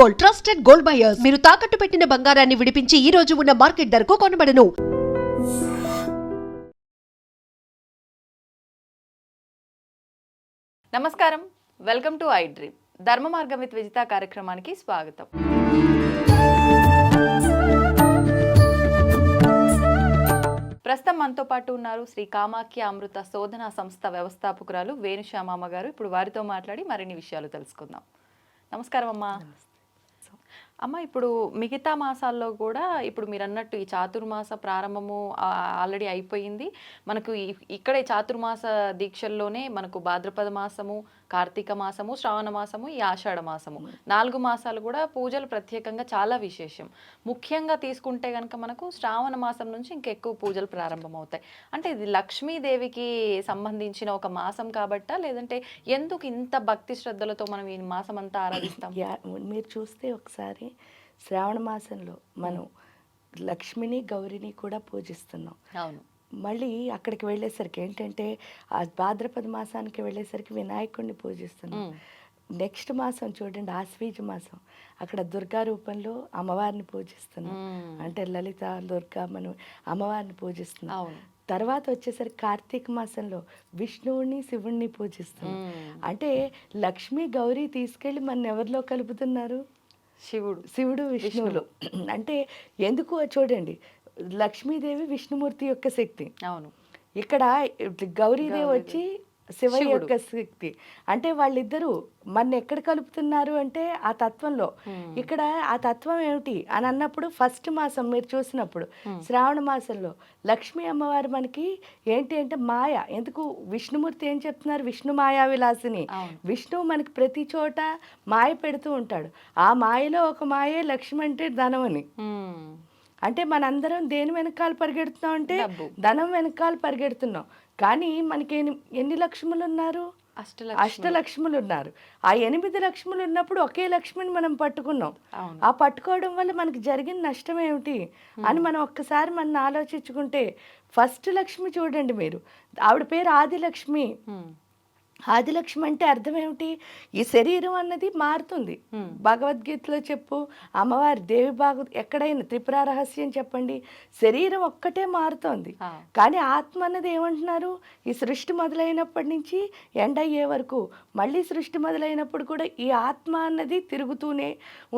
Gold, trusted gold buyers. మీరు తాకట్టు పెట్టిన బంగారాన్ని విడిపించి ఈ రోజు ఉన్న మార్కెట్ ధరకు కొనబడను. నమస్కారం, వెల్కమ్ టు ఐ డ్రీమ్. ధర్మ మార్గం విత్ విజిత కార్యక్రమానికి స్వాగతం. ప్రస్తుతం మనతో పాటు ఉన్నారు శ్రీ కామాఖ్య అమృత శోధన సంస్థ వ్యవస్థాపకురాలు వేణుశ్యామమ్మ గారు. ఇప్పుడు వారితో మాట్లాడి మరిన్ని విషయాలు తెలుసుకుందాం. నమస్కారం అమ్మా. అమ్మ, ఇప్పుడు మిగతా మాసాల్లో కూడా ఇప్పుడు మీరు అన్నట్టు ఈ చాతుర్మాస ప్రారంభము ఆల్రెడీ అయిపోయింది. మనకు ఇక్కడే చాతుర్మాస దీక్షల్లోనే మనకు భాద్రపద మాసము, కార్తీక మాసము, శ్రావణ మాసము, ఈ ఆషాఢ మాసము 4 మాసాలు కూడా పూజలు ప్రత్యేకంగా చాలా విశేషం. ముఖ్యంగా తీసుకుంటే కనుక మనకు శ్రావణ మాసం నుంచి ఇంకెక్కువ పూజలు ప్రారంభమవుతాయి. అంటే ఇది లక్ష్మీదేవికి సంబంధించిన ఒక మాసం కాబట్టా, లేదంటే ఎందుకు ఇంత భక్తి శ్రద్ధలతో మనం ఈ మాసం అంతా ఆరాధిస్తాం? మీరు చూస్తే ఒకసారి శ్రావణ మాసంలో మనం లక్ష్మిని గౌరిని కూడా పూజిస్తున్నాం. అవును. మళ్ళీ అక్కడికి వెళ్ళేసరికి ఏంటంటే ఆ భాద్రపద మాసానికి వెళ్ళేసరికి వినాయకుడిని పూజిస్తున్నాం. నెక్స్ట్ మాసం చూడండి, ఆశ్వీజ మాసం, అక్కడ దుర్గా రూపంలో అమ్మవారిని పూజిస్తున్నాం. అంటే లలిత దుర్గా మనం అమ్మవారిని పూజిస్తున్నాం. తర్వాత వచ్చేసరికి కార్తీక మాసంలో విష్ణువుని శివుణ్ణి పూజిస్తున్నాం. అంటే లక్ష్మి గౌరీ తీసుకెళ్ళి మన ఎవరిలో కలుపుతున్నారు? శివుడు విష్ణువులు. అంటే ఎందుకు చూడండి, లక్ష్మీదేవి విష్ణుమూర్తి యొక్క శక్తి. అవును. ఇక్కడ గౌరీదేవి వచ్చి శివ యొక్క శక్తి. అంటే వాళ్ళిద్దరూ మన ఎక్కడ కలుపుతున్నారు అంటే ఆ తత్వంలో. ఇక్కడ ఆ తత్వం ఏమిటి అని అన్నప్పుడు ఫస్ట్ మాసం మీరు చూసినప్పుడు శ్రావణ మాసంలో లక్ష్మీ అమ్మవారు మనకి ఏంటి అంటే మాయ. ఎందుకు విష్ణుమూర్తి ఏం చెప్తున్నారు? విష్ణు మాయా విలాసిని. విష్ణువు మనకి ప్రతి చోట మాయ పెడుతూ ఉంటాడు. ఆ మాయలో ఒక మాయే లక్ష్మి అంటే ధనం అని. అంటే మనందరం దేని వెనకాల పరిగెడుతున్నాం అంటే ధనం వెనకాల పరిగెడుతున్నాం. కానీ మనకి ఎన్ని లక్ష్ములు ఉన్నారు? అష్టలక్ష్ములు ఉన్నారు. ఆ 8 లక్ష్ములు ఉన్నప్పుడు ఒకే లక్ష్మిని మనం పట్టుకున్నాం. ఆ పట్టుకోవడం వల్ల మనకి జరిగిన నష్టం ఏమిటి అని మనం ఒక్కసారి మనం ఆలోచించుకుంటే, ఫస్ట్ లక్ష్మి చూడండి మీరు, ఆవిడ పేరు ఆదిలక్ష్మి. ఆదిలక్ష్మి అంటే అర్థం ఏమిటి? ఈ శరీరం అన్నది మారుతుంది. భగవద్గీతలో చెప్పు, అమ్మవారి దేవి ఎక్కడైనా త్రిపుర రహస్యం చెప్పండి, శరీరం ఒక్కటే మారుతోంది. కానీ ఆత్మ అన్నది ఏమంటున్నారు? ఈ సృష్టి మొదలైనప్పటి నుంచి ఎండ్ అయ్యే వరకు, మళ్ళీ సృష్టి మొదలైనప్పుడు కూడా ఈ ఆత్మ అన్నది తిరుగుతూనే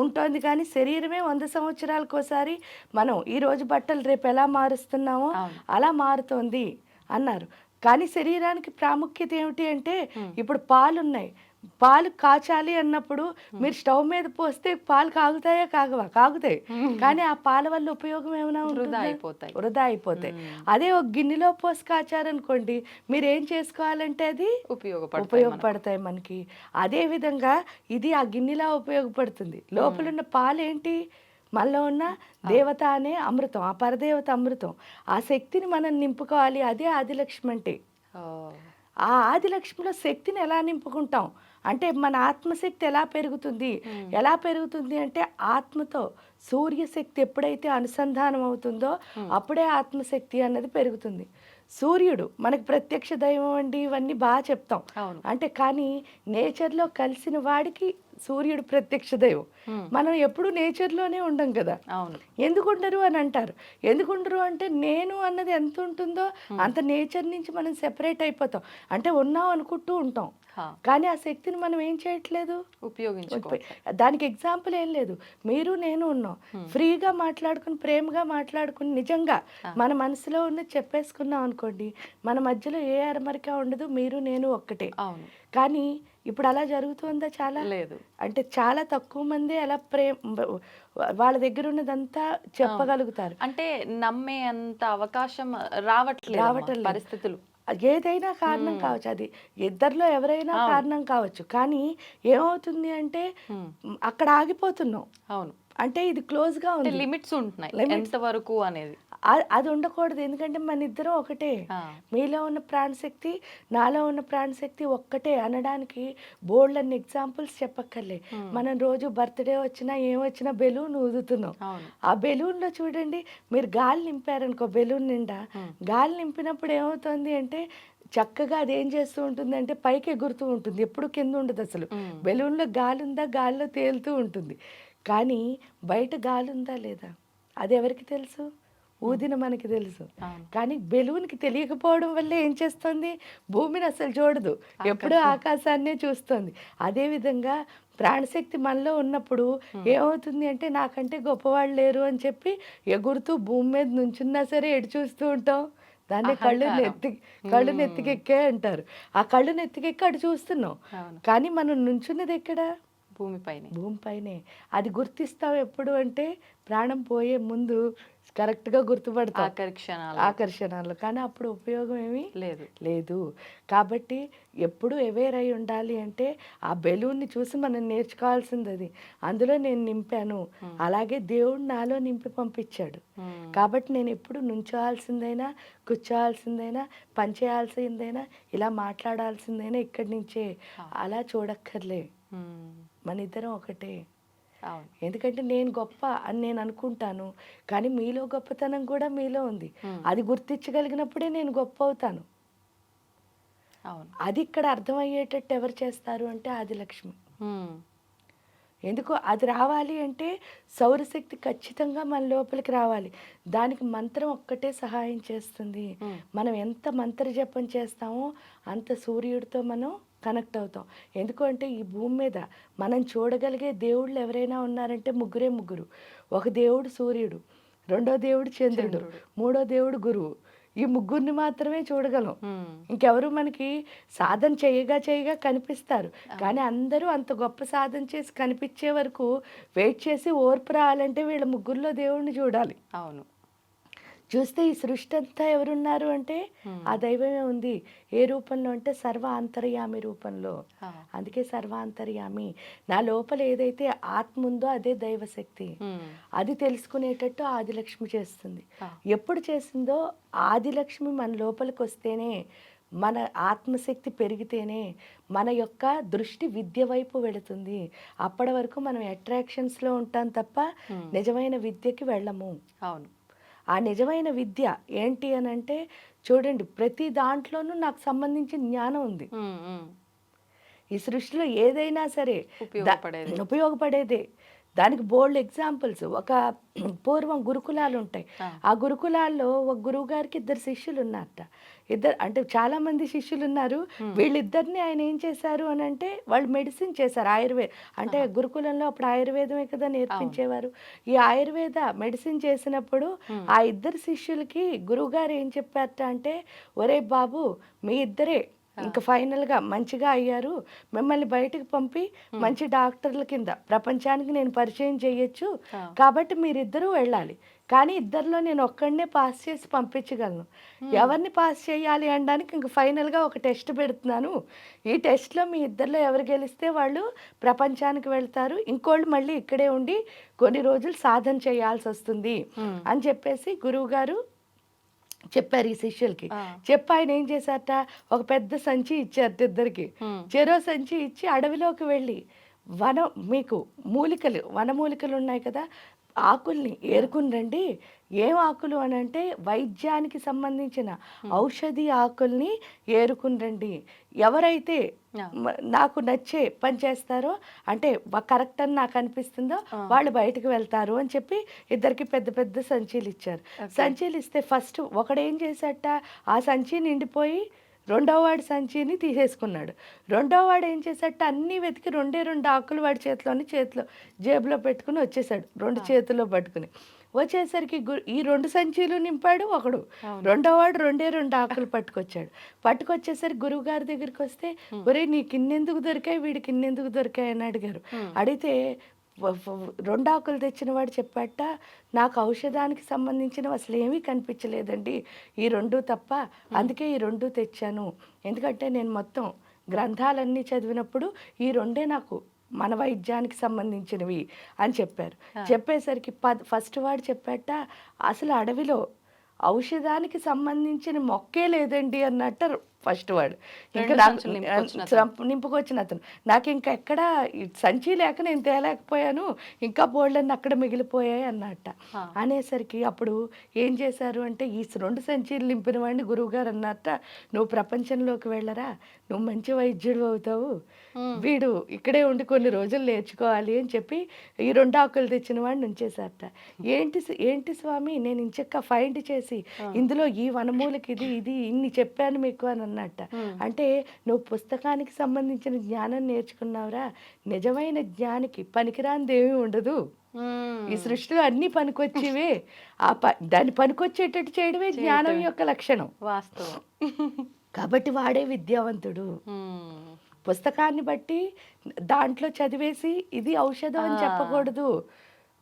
ఉంటుంది. కానీ శరీరమే 100 సంవత్సరాలకోసారి మనం ఈరోజు బట్టలు రేపు ఎలా మారుస్తున్నామో అలా మారుతోంది అన్నారు. కానీ శరీరానికి ప్రాముఖ్యత ఏమిటి అంటే, ఇప్పుడు పాలు ఉన్నాయి, పాలు కాచాలి అన్నప్పుడు మీరు స్టవ్ మీద పోస్తే పాలు కాగుతాయా? కాగుతాయి. కానీ ఆ పాల వల్ల ఉపయోగం ఏమైనా వృధా అయిపోతాయి. అదే ఒక గిన్నెలో పోసి కాచారనుకోండి, మీరు ఏం చేసుకోవాలంటే అది ఉపయోగపడతాయి మనకి. అదే విధంగా ఇది ఆ గిన్నెలా ఉపయోగపడుతుంది. లోపలున్న పాలు ఏంటి? మనలో ఉన్న దేవత అనే అమృతం, ఆ పరదేవత అమృతం. ఆ శక్తిని మనం నింపుకోవాలి. అదే ఆదిలక్ష్మి అంటే. ఆ ఆదిలక్ష్మిలో శక్తిని ఎలా నింపుకుంటాం అంటే, మన ఆత్మశక్తి ఎలా పెరుగుతుంది అంటే, ఆత్మతో సూర్యశక్తి ఎప్పుడైతే అనుసంధానం అవుతుందో అప్పుడే ఆత్మశక్తి అన్నది పెరుగుతుంది. సూర్యుడు మనకు ప్రత్యక్ష దైవం అండి, ఇవన్నీ బాగా చెప్తాం. అంటే కానీ నేచర్లో కలిసిన వాడికి సూర్యుడు ప్రత్యక్ష దైవం. మనం ఎప్పుడు నేచర్లోనే ఉండం కదా. ఎందుకుండరు అని అంటారు. ఎందుకుండరు అంటే, నేను అన్నది ఎంత ఉంటుందో అంత నేచర్ నుంచి మనం సెపరేట్ అయిపోతాం. అంటే ఉన్నాం అనుకుంటూ ఉంటాం, కానీ ఆ శక్తిని మనం ఏం చేయట్లేదు, దానికి ఎగ్జాంపుల్ ఏం లేదు. మీరు నేను ఉన్నాం, ఫ్రీగా మాట్లాడుకుని ప్రేమగా మాట్లాడుకుని నిజంగా మన మనసులో ఉన్నది చెప్పేసుకున్నాం అనుకోండి, మన మధ్యలో ఏ అరమరిక ఉండదు, మీరు నేను ఒక్కటే. కానీ ఇప్పుడు అలా జరుగుతుందా? చాలా లేదు. అంటే చాలా తక్కువ మంది అలా వాళ్ళ దగ్గర ఉన్నదంతా చెప్పగలుగుతారు. అంటే నమ్మే అంత అవకాశం రావట్లేదు పరిస్థితులు. ఏదైనా కారణం కావచ్చు, అది ఇద్దరిలో ఎవరైనా కారణం కావచ్చు. కానీ ఏమవుతుంది అంటే అక్కడ ఆగిపోతున్నాం. అంటే ఇది క్లోజ్గా ఉంది, లిమిట్స్ ఉంటున్నాయి ఎంతవరకు అనేది. అది ఉండకూడదు. ఎందుకంటే మన ఇద్దరం ఒకటే. మీలో ఉన్న ప్రాణశక్తి నాలో ఉన్న ప్రాణశక్తి ఒక్కటే అనడానికి బోల్డ్ అన్ని ఎగ్జాంపుల్స్ చెప్పక్కర్లే. మనం రోజు బర్త్డే వచ్చినా ఏమొచ్చినా బెలూన్ ఊదుతున్నాం. ఆ బెలూన్లో చూడండి, మీరు గాలి నింపారనుకో, బెలూన్ నిండా గాలి నింపినప్పుడు ఏమవుతుంది అంటే చక్కగా అది ఏం చేస్తూ ఉంటుంది అంటే పైకి ఎగురుతూ ఉంటుంది, ఎప్పుడు కింద ఉండదు. అసలు బెలూన్లో గాలి ఉందా, గాలిలో తేలుతూ ఉంటుంది. కానీ బయట గాలి ఉందా లేదా అది ఎవరికి తెలుసు? ఊదిన మనకి తెలుసు. అవును. కానీ బెలూన్కి తెలియకపోవడం వల్ల ఏం చేస్తుంది? భూమిని అసలు చూడదు, ఎప్పుడూ ఆకాశాన్నే చూస్తుంది. అదేవిధంగా ప్రాణశక్తి మనలో ఉన్నప్పుడు ఏమవుతుంది అంటే నాకంటే గొప్పవాళ్ళు లేరు అని చెప్పి ఎగురుతూ భూమి మీద నుంచున్నా సరే ఎటు చూస్తూ ఉంటాం. దాన్ని కళ్ళు నెత్తికెక్కే అంటారు. ఆ కళ్ళు నెత్తికెక్కి అటు చూస్తున్నాం. అవును. కానీ మనం నుంచున్నది ఎక్కడ? భూమిపైనే. అది గుర్తిస్తాం ఎప్పుడు అంటే ప్రాణం పోయే ముందు కరెక్ట్గా గుర్తుపడతాం ఆకర్షణలు. కానీ అప్పుడు ఉపయోగం ఏమీ లేదు. కాబట్టి ఎప్పుడు అవేర్ అయి ఉండాలి అంటే ఆ బెలూన్ని చూసి మనం నేర్చుకోవాల్సింది అది. అందులో నేను నింపాను, అలాగే దేవుడు నాలో నింపి పంపించాడు. కాబట్టి నేను ఎప్పుడు నుంచోవాల్సిందైనా, కూర్చోవాల్సిందైనా, పనిచేయాల్సిందైనా, ఇలా మాట్లాడాల్సిందైనా ఇక్కడి నుంచే. అలా చూడక్కర్లే, మన ఇద్దరం ఒకటే. ఎందుకంటే నేను గొప్ప అని నేను అనుకుంటాను, కానీ మీలో గొప్పతనం కూడా మీలో ఉంది. అది గుర్తించగలిగినప్పుడే నేను గొప్ప అవుతాను. అది ఇక్కడ అర్థమయ్యేటట్టు ఎవరు చేస్తారు అంటే ఆదిలక్ష్మి. ఎందుకు అది రావాలి అంటే సౌరశక్తి ఖచ్చితంగా మన లోపలికి రావాలి. దానికి మంత్రం ఒక్కటే సహాయం చేస్తుంది. మనం ఎంత మంత్ర జపం చేస్తామో అంత సూర్యుడితో మనం కనెక్ట్ అవుతాం. ఎందుకంటే ఈ భూమి మీద మనం చూడగలిగే దేవుళ్ళు ఎవరైనా ఉన్నారంటే ముగ్గురు. ఒక దేవుడు సూర్యుడు, రెండో దేవుడు చంద్రుడు, మూడో దేవుడు గురువు. ఈ ముగ్గురిని మాత్రమే చూడగలం. ఇంకెవరు మనకి సాధన చేయగా కనిపిస్తారు, కానీ అందరూ అంత గొప్ప సాధన చేసి కనిపించే వరకు వెయిట్ చేసి ఓర్పు రావాలంటే వీళ్ళ ముగ్గురులో దేవుడిని చూడాలి. అవును. చూస్తే ఈ సృష్టి అంతా ఎవరున్నారు అంటే ఆ దైవమే ఉంది. ఏ రూపంలో అంటే సర్వ అంతర్యామి రూపంలో. అందుకే సర్వాంతర్యామి. నా లోపల ఏదైతే ఆత్మ ఉందో అదే దైవశక్తి. అది తెలుసుకునేటట్టు ఆదిలక్ష్మి చేస్తుంది. ఎప్పుడు చేసిందో ఆదిలక్ష్మి మన లోపలికి వస్తేనే, మన ఆత్మశక్తి పెరిగితేనే మన యొక్క దృష్టి విద్య వైపు వెళుతుంది. అప్పటి వరకు మనం అట్రాక్షన్స్లో ఉంటాం తప్ప నిజమైన విద్యకి వెళ్ళము. అవును. ఆ నిజమైన విద్య ఏంటి అని అంటే చూడండి, ప్రతి దాంట్లోనూ నాకు సంబంధించిన జ్ఞానం ఉంది. ఈ సృష్టిలో ఏదైనా సరే ఉపయోగపడేదే. దానికి బోల్డ్ ఎగ్జాంపుల్స్. ఒక పూర్వం గురుకులాలు ఉంటాయి. ఆ గురుకులాల్లో ఒక గురువు గారికి 2 శిష్యులు ఉన్నారట. అంటే చాలా మంది శిష్యులు ఉన్నారు. వీళ్ళిద్దరిని ఆయన ఏం చేశారు అని అంటే వాళ్ళు మెడిసిన్ చేశారు. అంటే గురుకులంలో అప్పుడు ఆయుర్వేదమే కదా నేర్పించేవారు. ఈ ఆయుర్వేద మెడిసిన్ చేసినప్పుడు ఆ 2 శిష్యులకి గురువు గారు ఏం చెప్పారట అంటే, ఒరే బాబు, మీ ఇద్దరే ఇంకా ఫైనల్గా మంచిగా అయ్యారు, మిమ్మల్ని బయటకు పంపి మంచి డాక్టర్ల కింద ప్రపంచానికి నేను పరిచయం చేయొచ్చు, కాబట్టి మీరిద్దరూ వెళ్ళాలి. కానీ ఇద్దరిలో నేను ఒక్కడనే పాస్ చేసి పంపించగలను. ఎవరిని పాస్ చేయాలి అనడానికి ఇంక ఫైనల్గా ఒక టెస్ట్ పెడుతున్నాను. ఈ టెస్ట్లో మీ ఇద్దరిలో ఎవరు గెలిస్తే వాళ్ళు ప్రపంచానికి వెళ్తారు, ఇంకోళ్ళు మళ్ళీ ఇక్కడే ఉండి కొన్ని రోజులు సాధన చేయాల్సి వస్తుంది అని చెప్పేసి గురువు గారు చెప్పారు ఈ శిష్యులకి. చెప్పి ఆయన ఏం చేశారట, ఒక పెద్ద సంచి ఇచ్చారట ఇద్దరికి. చెరో సంచి ఇచ్చి అడవిలోకి వెళ్ళి మీకు వనమూలికలు ఉన్నాయి కదా, ఆకుల్ని ఏరుకుని రండి. ఏం ఆకులు అని అంటే వైద్యానికి సంబంధించిన ఔషధి ఆకుల్ని ఏరుకుని రండి. ఎవరైతే నాకు నచ్చే పని చేస్తారో, అంటే కరెక్ట్ అని నాకు అనిపిస్తుందో వాళ్ళు బయటకు వెళ్తారు అని చెప్పి ఇద్దరికి పెద్ద పెద్ద సంచీలు ఇచ్చారు. సంచీలు ఇస్తే ఫస్ట్ ఒకడేం చేశాట, ఆ సంచి నిండిపోయి రెండో వాడి సంచిని తీసేసుకున్నాడు. రెండో వాడు ఏం చేశాట, అన్నీ వెతికి 2 ఆకులు వాడి చేతిలో జేబులో పెట్టుకుని వచ్చేసాడు, 2 చేతుల్లో పట్టుకుని. వచ్చేసరికి ఈ 2 సంచీలు నింపాడు ఒకడు, రెండో వాడు 2 ఆకులు పట్టుకొచ్చేసరికి గురువు గారి దగ్గరికి వస్తే, ఒరే నీకు ఇన్నెందుకు దొరికాయి, వీడికి ఇన్నెందుకు దొరికాయి అని అడిగారు. అడిగితే 2 ఆకులు తెచ్చిన వాడు చెప్పాట, నాకు ఔషధానికి సంబంధించినవి అసలు ఏమీ కనిపించలేదండి, ఈ 2 తప్ప, అందుకే ఈ 2 తెచ్చాను. ఎందుకంటే నేను మొత్తం గ్రంథాలన్నీ చదివినప్పుడు ఈ 2 నాకు మన వైద్యానికి సంబంధించినవి అని చెప్పారు. చెప్పేసరికి ఫస్ట్ వాడు చెప్పాట, అసలు అడవిలో ఔషధానికి సంబంధించిన మొక్కే లేదండి అన్నట్టు ఫస్ట్ వాడు. ఇంకా రెండు నాకు సంచులు నింపుకొచ్చిన అతను. నింపుకొచ్చిన అతను. నాకు ఇంకా ఎక్కడ ఈ సంచి లేక నేను తేలేకపోయాను, ఇంకా బోల్డన్ని అక్కడ మిగిలిపోయాయి అన్నట్ట. అనేసరికి అప్పుడు ఏం చేశారు అంటే, ఈ 2 సంచీలు నింపిన వాడిని గురువుగారు అన్నట్ట, నువ్వు ప్రపంచంలోకి వెళ్ళరా, నువ్వు మంచి వైద్యుడు అవుతావు, వీడు ఇక్కడే ఉండి కొన్ని రోజులు నేర్చుకోవాలి అని చెప్పి ఈ 2 ఆకులు తెచ్చిన వాడిని ఉంచేశారట. ఏంటి స్వామి, నేను ఇంచక్క ఫైండ్ చేసి ఇందులో ఈ వనమూలకి ఇది ఇది ఇన్ని చెప్పాను మీకు అని అన్నట్ట. అంటే నువ్వు పుస్తకానికి సంబంధించిన జ్ఞానం నేర్చుకున్నావురా, నిజమైన జ్ఞానికి పనికిరానిదేమీ ఉండదు. ఈ సృష్టిలో అన్ని పనికొచ్చేవే, దాన్ని పనికొచ్చేటట్టు చేయడమే జ్ఞానం యొక్క లక్షణం. వాస్తవం. కాబట్టి వాడే విద్యావంతుడు. పుస్తకాన్ని బట్టి దాంట్లో చదివేసి ఇది ఔషధం అని చెప్పకూడదు.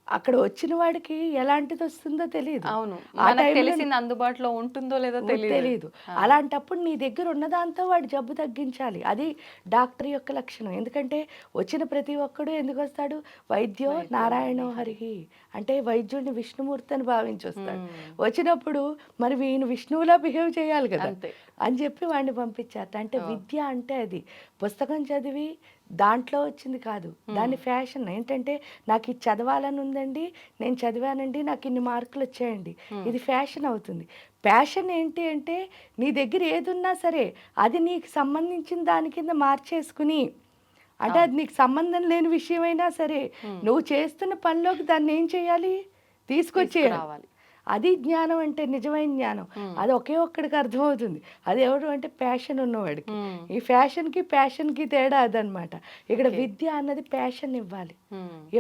అక్కడ వచ్చిన వాడికి ఎలాంటిది వస్తుందో తెలియదు. అవును, ఆ టైంలో తెలిసింది అందుబాటులో ఉంటుందో లేదో తెలియదు. అలాంటప్పుడు నీ దగ్గర ఉన్నదాంతో వాడు జబ్బు తగ్గించాలి. అది డాక్టర్ యొక్క లక్షణం. ఎందుకంటే వచ్చిన ప్రతి ఒక్కడు ఎందుకు వస్తాడు, వైద్యో నారాయణో హరిహి అంటే వైద్యుడిని విష్ణుమూర్తి అని భావించి వస్తాడు. వచ్చినప్పుడు మరి వీని విష్ణువులా బిహేవ్ చేయాలి కదా అని చెప్పి వాడిని పంపించారు. అంటే విద్య అంటే అది పుస్తకం చదివి దాంట్లో వచ్చింది కాదు, దాని ఫ్యాషన్ ఏంటంటే, నాకు ఇది చదవాలని ఉందండి, నేను చదివానండి, నాకు ఇన్ని మార్కులు వచ్చాయండి, ఇది ఫ్యాషన్ అవుతుంది. ప్యాషన్ ఏంటి అంటే, నీ దగ్గర ఏది ఉన్నా సరే అది నీకు సంబంధించిన దాని కింద మార్చేసుకుని, అంటే అది నీకు సంబంధం లేని విషయమైనా సరే నువ్వు చేస్తున్న పనిలోకి దాన్ని ఏం చేయాలి, తీసుకొచ్చేయాలి. అది జ్ఞానం అంటే, నిజమైన జ్ఞానం. అది ఒకే ఒక్కడికి అర్థమవుతుంది. అది ఎవడు అంటే ప్యాషన్ ఉన్నవాడికి. ఈ ప్యాషన్కి తేడా అదనమాట. ఇక్కడ విద్య అన్నది ప్యాషన్ ఇవ్వాలి.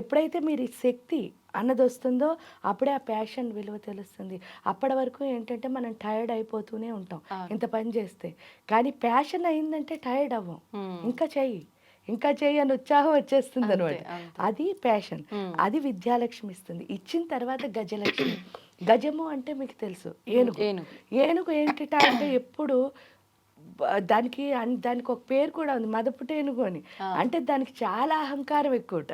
ఎప్పుడైతే మీరు ఈ శక్తి అన్నది వస్తుందో అప్పుడే ఆ ప్యాషన్ విలువ తెలుస్తుంది. అప్పటి వరకు ఏంటంటే మనం టైర్డ్ అయిపోతూనే ఉంటాం ఇంత పని చేస్తే. కానీ ప్యాషన్ అయిందంటే టైర్డ్ అవ్వం, ఇంకా చెయ్యి అని ఉత్సాహం వచ్చేస్తుంది అనమాట. అది ప్యాషన్. అది విద్యాలక్ష్మి ఇస్తుంది. ఇచ్చిన తర్వాత గజలక్ష్మి. గజము అంటే మీకు తెలుసు, ఏనుగు ఏంటిట అంటే ఎప్పుడు దానికి ఒక పేరు కూడా ఉంది, మదపుటేనుగు అని. అంటే దానికి చాలా అహంకారం ఎక్కువట.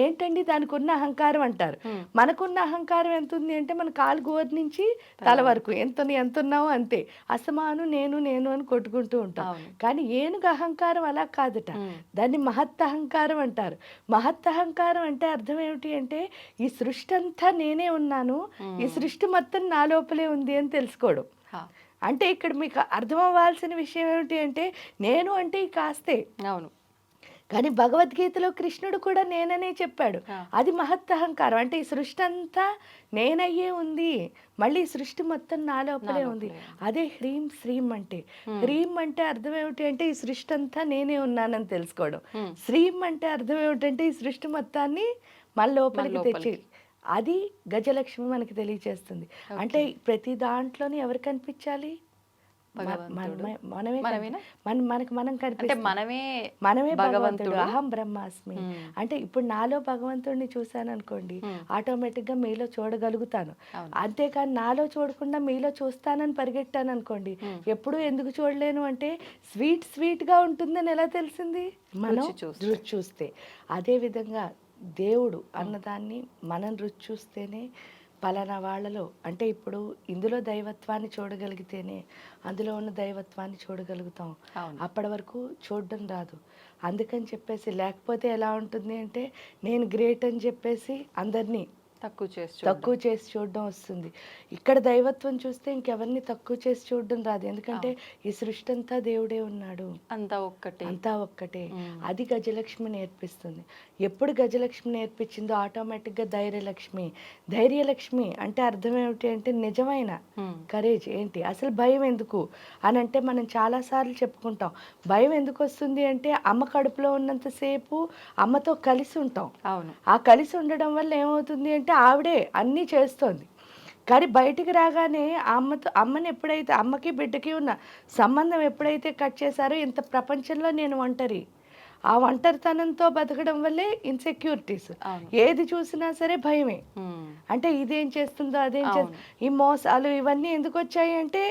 ఏంటండి దానికి ఉన్న అహంకారం అంటారు. మనకున్న అహంకారం ఎంత ఉంది అంటే, మన కాలు గోరు నుంచి తల వరకు ఎంత ఉన్నామో అంతే, అసమాను నేను అని కొట్టుకుంటూ ఉంటాం. కానీ ఏనుగు అహంకారం అలా కాదట, దాన్ని మహత్ అహంకారం అంటారు. మహత్ అహంకారం అంటే అర్థం ఏమిటి అంటే, ఈ సృష్టి అంతా నేనే ఉన్నాను, ఈ సృష్టి మొత్తం నా లోపలే ఉంది అని తెలుసుకోవడం. అంటే ఇక్కడ మీకు అర్థం అవ్వాల్సిన విషయం ఏమిటి అంటే, నేను అంటే ఈ కాస్తే. అవును, కానీ భగవద్గీతలో కృష్ణుడు కూడా నేననే చెప్పాడు. అది మహత్ అహంకారం. అంటే ఈ సృష్టి అంతా నేనయ్యే ఉంది, మళ్ళీ ఈ సృష్టి మొత్తం నా లోపలే ఉంది. అదే హ్రీం శ్రీం అంటే. హ్రీం అంటే అర్థం ఏమిటి అంటే, ఈ సృష్టి అంతా నేనే ఉన్నానని తెలుసుకోవడం. శ్రీం అంటే అర్థం ఏమిటంటే, ఈ సృష్టి మొత్తాన్ని మన లోపలికి తెచ్చి. అది గజలక్ష్మి మనకి తెలియచేస్తుంది. అంటే ప్రతి దాంట్లోనే ఎవరు కనిపించాలి, మనమే భగవంతుడు. అహం బ్రహ్మాస్మి అంటే ఇప్పుడు నాలో భగవంతుడిని చూశాను అనుకోండి, ఆటోమేటిక్ గా మీలో చూడగలుగుతాను. అంతేకాని నాలో చూడకుండా మీలో చూస్తానని పరిగెట్టాను అనుకోండి, ఎప్పుడు ఎందుకు చూడలేను అంటే, స్వీట్ గా ఉంటుందని ఎలా తెలిసింది, మనం రుచి చూస్తే. అదే విధంగా దేవుడు అన్నదాన్ని మనం రుచి చూస్తేనే, పలానా వాళ్ళలో అంటే ఇప్పుడు ఇందులో దైవత్వాన్ని చూడగలిగితేనే అందులో ఉన్న దైవత్వాన్ని చూడగలుగుతాం. అప్పటి వరకు చూడడం రాదు. అందుకని చెప్పేసి, లేకపోతే ఎలా ఉంటుంది అంటే, నేను గ్రేట్ అని చెప్పేసి అందరినీ తక్కువ చేసి చూడడం వస్తుంది. ఇక్కడ దైవత్వం చూస్తే ఇంకెవరిని తక్కువ చేసి చూడడం రాదు. ఎందుకంటే ఈ సృష్టి అంతా దేవుడే ఉన్నాడు, అంతా ఒక్కటే. అది గజలక్ష్మి నేర్పిస్తుంది. ఎప్పుడు గజలక్ష్మి నేర్పించిందో ఆటోమేటిక్గా ధైర్యలక్ష్మి అంటే అర్థం ఏమిటి అంటే, నిజమైన కరేజ్ ఏంటి, అసలు భయం ఎందుకు అని అంటే, మనం చాలాసార్లు చెప్పుకుంటాం, భయం ఎందుకు వస్తుంది అంటే, అమ్మ కడుపులో ఉన్నంతసేపు అమ్మతో కలిసి ఉంటాం. ఆ కలిసి ఉండడం వల్ల ఏమవుతుంది అంటే, ఆవిడే అన్నీ చేస్తోంది. కానీ బయటికి రాగానే అమ్మని ఎప్పుడైతే, అమ్మకి బిడ్డకి ఉన్న సంబంధం ఎప్పుడైతే కట్ చేశారో, ఇంత ప్రపంచంలో నేను ఒంటరి, ఆ ఒంటరితనంతో బతకడం వల్లే ఇన్సెక్యూరిటీస్. ఏది చూసినా సరే భయమే. అంటే ఇదేం చేస్తుందో అదేం చేస్తుందో, ఈ మోసాలు ఇవన్నీ ఎందుకు వచ్చాయి అంటే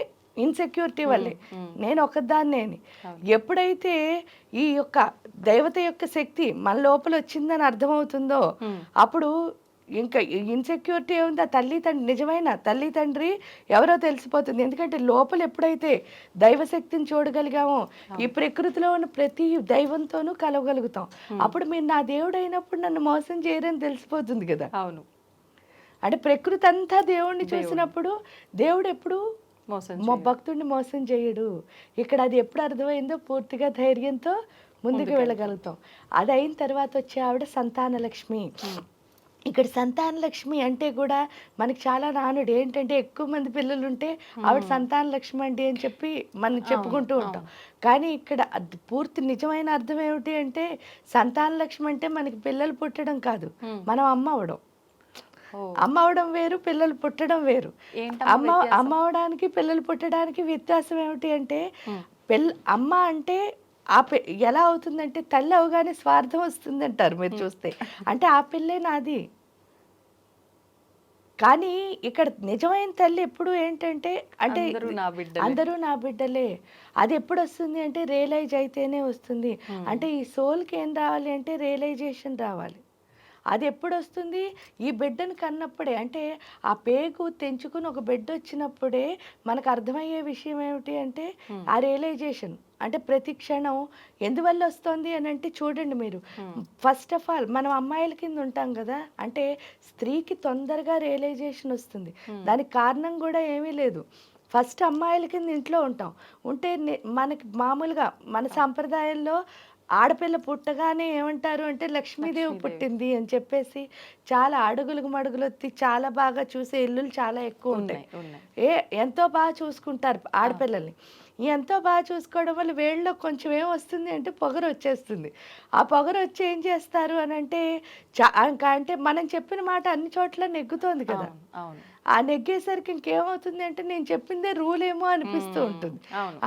ఇన్సెక్యూరిటీ వల్లే. నేను ఒకదాన్నే. ఎప్పుడైతే ఈ యొక్క దేవత యొక్క శక్తి మన లోపల వచ్చిందని అర్థమవుతుందో, అప్పుడు ఇంకా ఇన్సెక్యూరిటీ ఏముంది, ఆ తల్లి తండ్రి నిజమైన తల్లి తండ్రి ఎవరో తెలిసిపోతుంది. ఎందుకంటే లోపల ఎప్పుడైతే దైవశక్తిని చూడగలిగామో ఈ ప్రకృతిలో ఉన్న ప్రతి దైవంతోనూ కలవగలుగుతాం. అప్పుడు మీరు నా దేవుడు అయినప్పుడు నన్ను మోసం చేయరని తెలిసిపోతుంది కదా. అవును. అంటే ప్రకృతి అంతా దేవుడిని చూసినప్పుడు దేవుడు ఎప్పుడు భక్తుడిని మోసం చేయడు. ఇక్కడ అది ఎప్పుడు అర్థమైందో పూర్తిగా ధైర్యంతో ముందుకు వెళ్ళగలుగుతాం. అది అయిన తర్వాత వచ్చే ఆవిడ సంతాన లక్ష్మి. ఇక్కడ సంతాన లక్ష్మి అంటే కూడా మనకి చాలా నానుడు ఏంటంటే ఎక్కువ మంది పిల్లలు ఉంటే ఆవిడ సంతాన లక్ష్మి అండి అని చెప్పి మనం చెప్పుకుంటూ ఉంటాం. కానీ ఇక్కడ పూర్తి నిజమైన అర్థం ఏమిటి అంటే సంతాన లక్ష్మి అంటే మనకి పిల్లలు పుట్టడం కాదు, మనం అమ్మ అవడం. అమ్మ అవడం వేరు, పిల్లలు పుట్టడం వేరు. అమ్మ అవడానికి పిల్లలు పుట్టడానికి వ్యత్యాసం ఏమిటి అంటే అమ్మ అంటే ఎలా అవుతుందంటే తల్లి అవగానే స్వార్థం వస్తుంది అంటారు మీరు చూస్తే. అంటే ఆ పిల్లే నాది. కానీ ఇక్కడ నిజమైన తల్లి ఎప్పుడు ఏంటంటే అంటే అందరూ నా బిడ్డలే. అది ఎప్పుడు వస్తుంది అంటే రియలైజ్ అయితేనే వస్తుంది. అంటే ఈ సోల్కి ఏం రావాలి అంటే రియలైజేషన్ రావాలి. అది ఎప్పుడు వస్తుంది? ఈ బిడ్డను కన్నప్పుడే. అంటే ఆ పేగు తెంచుకుని ఒక బిడ్డ వచ్చినప్పుడే మనకు అర్థమయ్యే విషయం ఏమిటి అంటే ఆ రియలైజేషన్. అంటే ప్రతి క్షణం ఎందువల్ల వస్తుంది అని అంటే చూడండి మీరు, ఫస్ట్ ఆఫ్ ఆల్ మనం అమ్మాయిల కింద ఉంటాం కదా. అంటే స్త్రీకి తొందరగా రియలైజేషన్ వస్తుంది. దానికి కారణం కూడా ఏమీ లేదు. ఫస్ట్ అమ్మాయిల కింద ఇంట్లో ఉంటాం. ఉంటే మనకి మామూలుగా మన సంప్రదాయంలో ఆడపిల్ల పుట్టగానే ఏమంటారు అంటే లక్ష్మీదేవి పుట్టింది అని చెప్పేసి చాలా అడుగులకు మడుగులు వచ్చి చాలా బాగా చూసే ఇల్లులు చాలా ఎక్కువ ఉంటాయి. ఎంతో బాగా చూసుకుంటారు ఆడపిల్లల్ని. ఎంతో బాగా చూసుకోవడం వల్ల వేళ్ళలో కొంచెం ఏం వస్తుంది అంటే పొగరు వచ్చేస్తుంది. ఆ పొగరు వచ్చి ఏం చేస్తారు అని అంటే అంటే మనం చెప్పిన మాట అన్ని చోట్ల నెగ్గుతోంది కదా. ఆ నెగ్గేసరికి ఇంకేమవుతుంది అంటే నేను చెప్పిందే రూల్ ఏమో అనిపిస్తూ ఉంటుంది.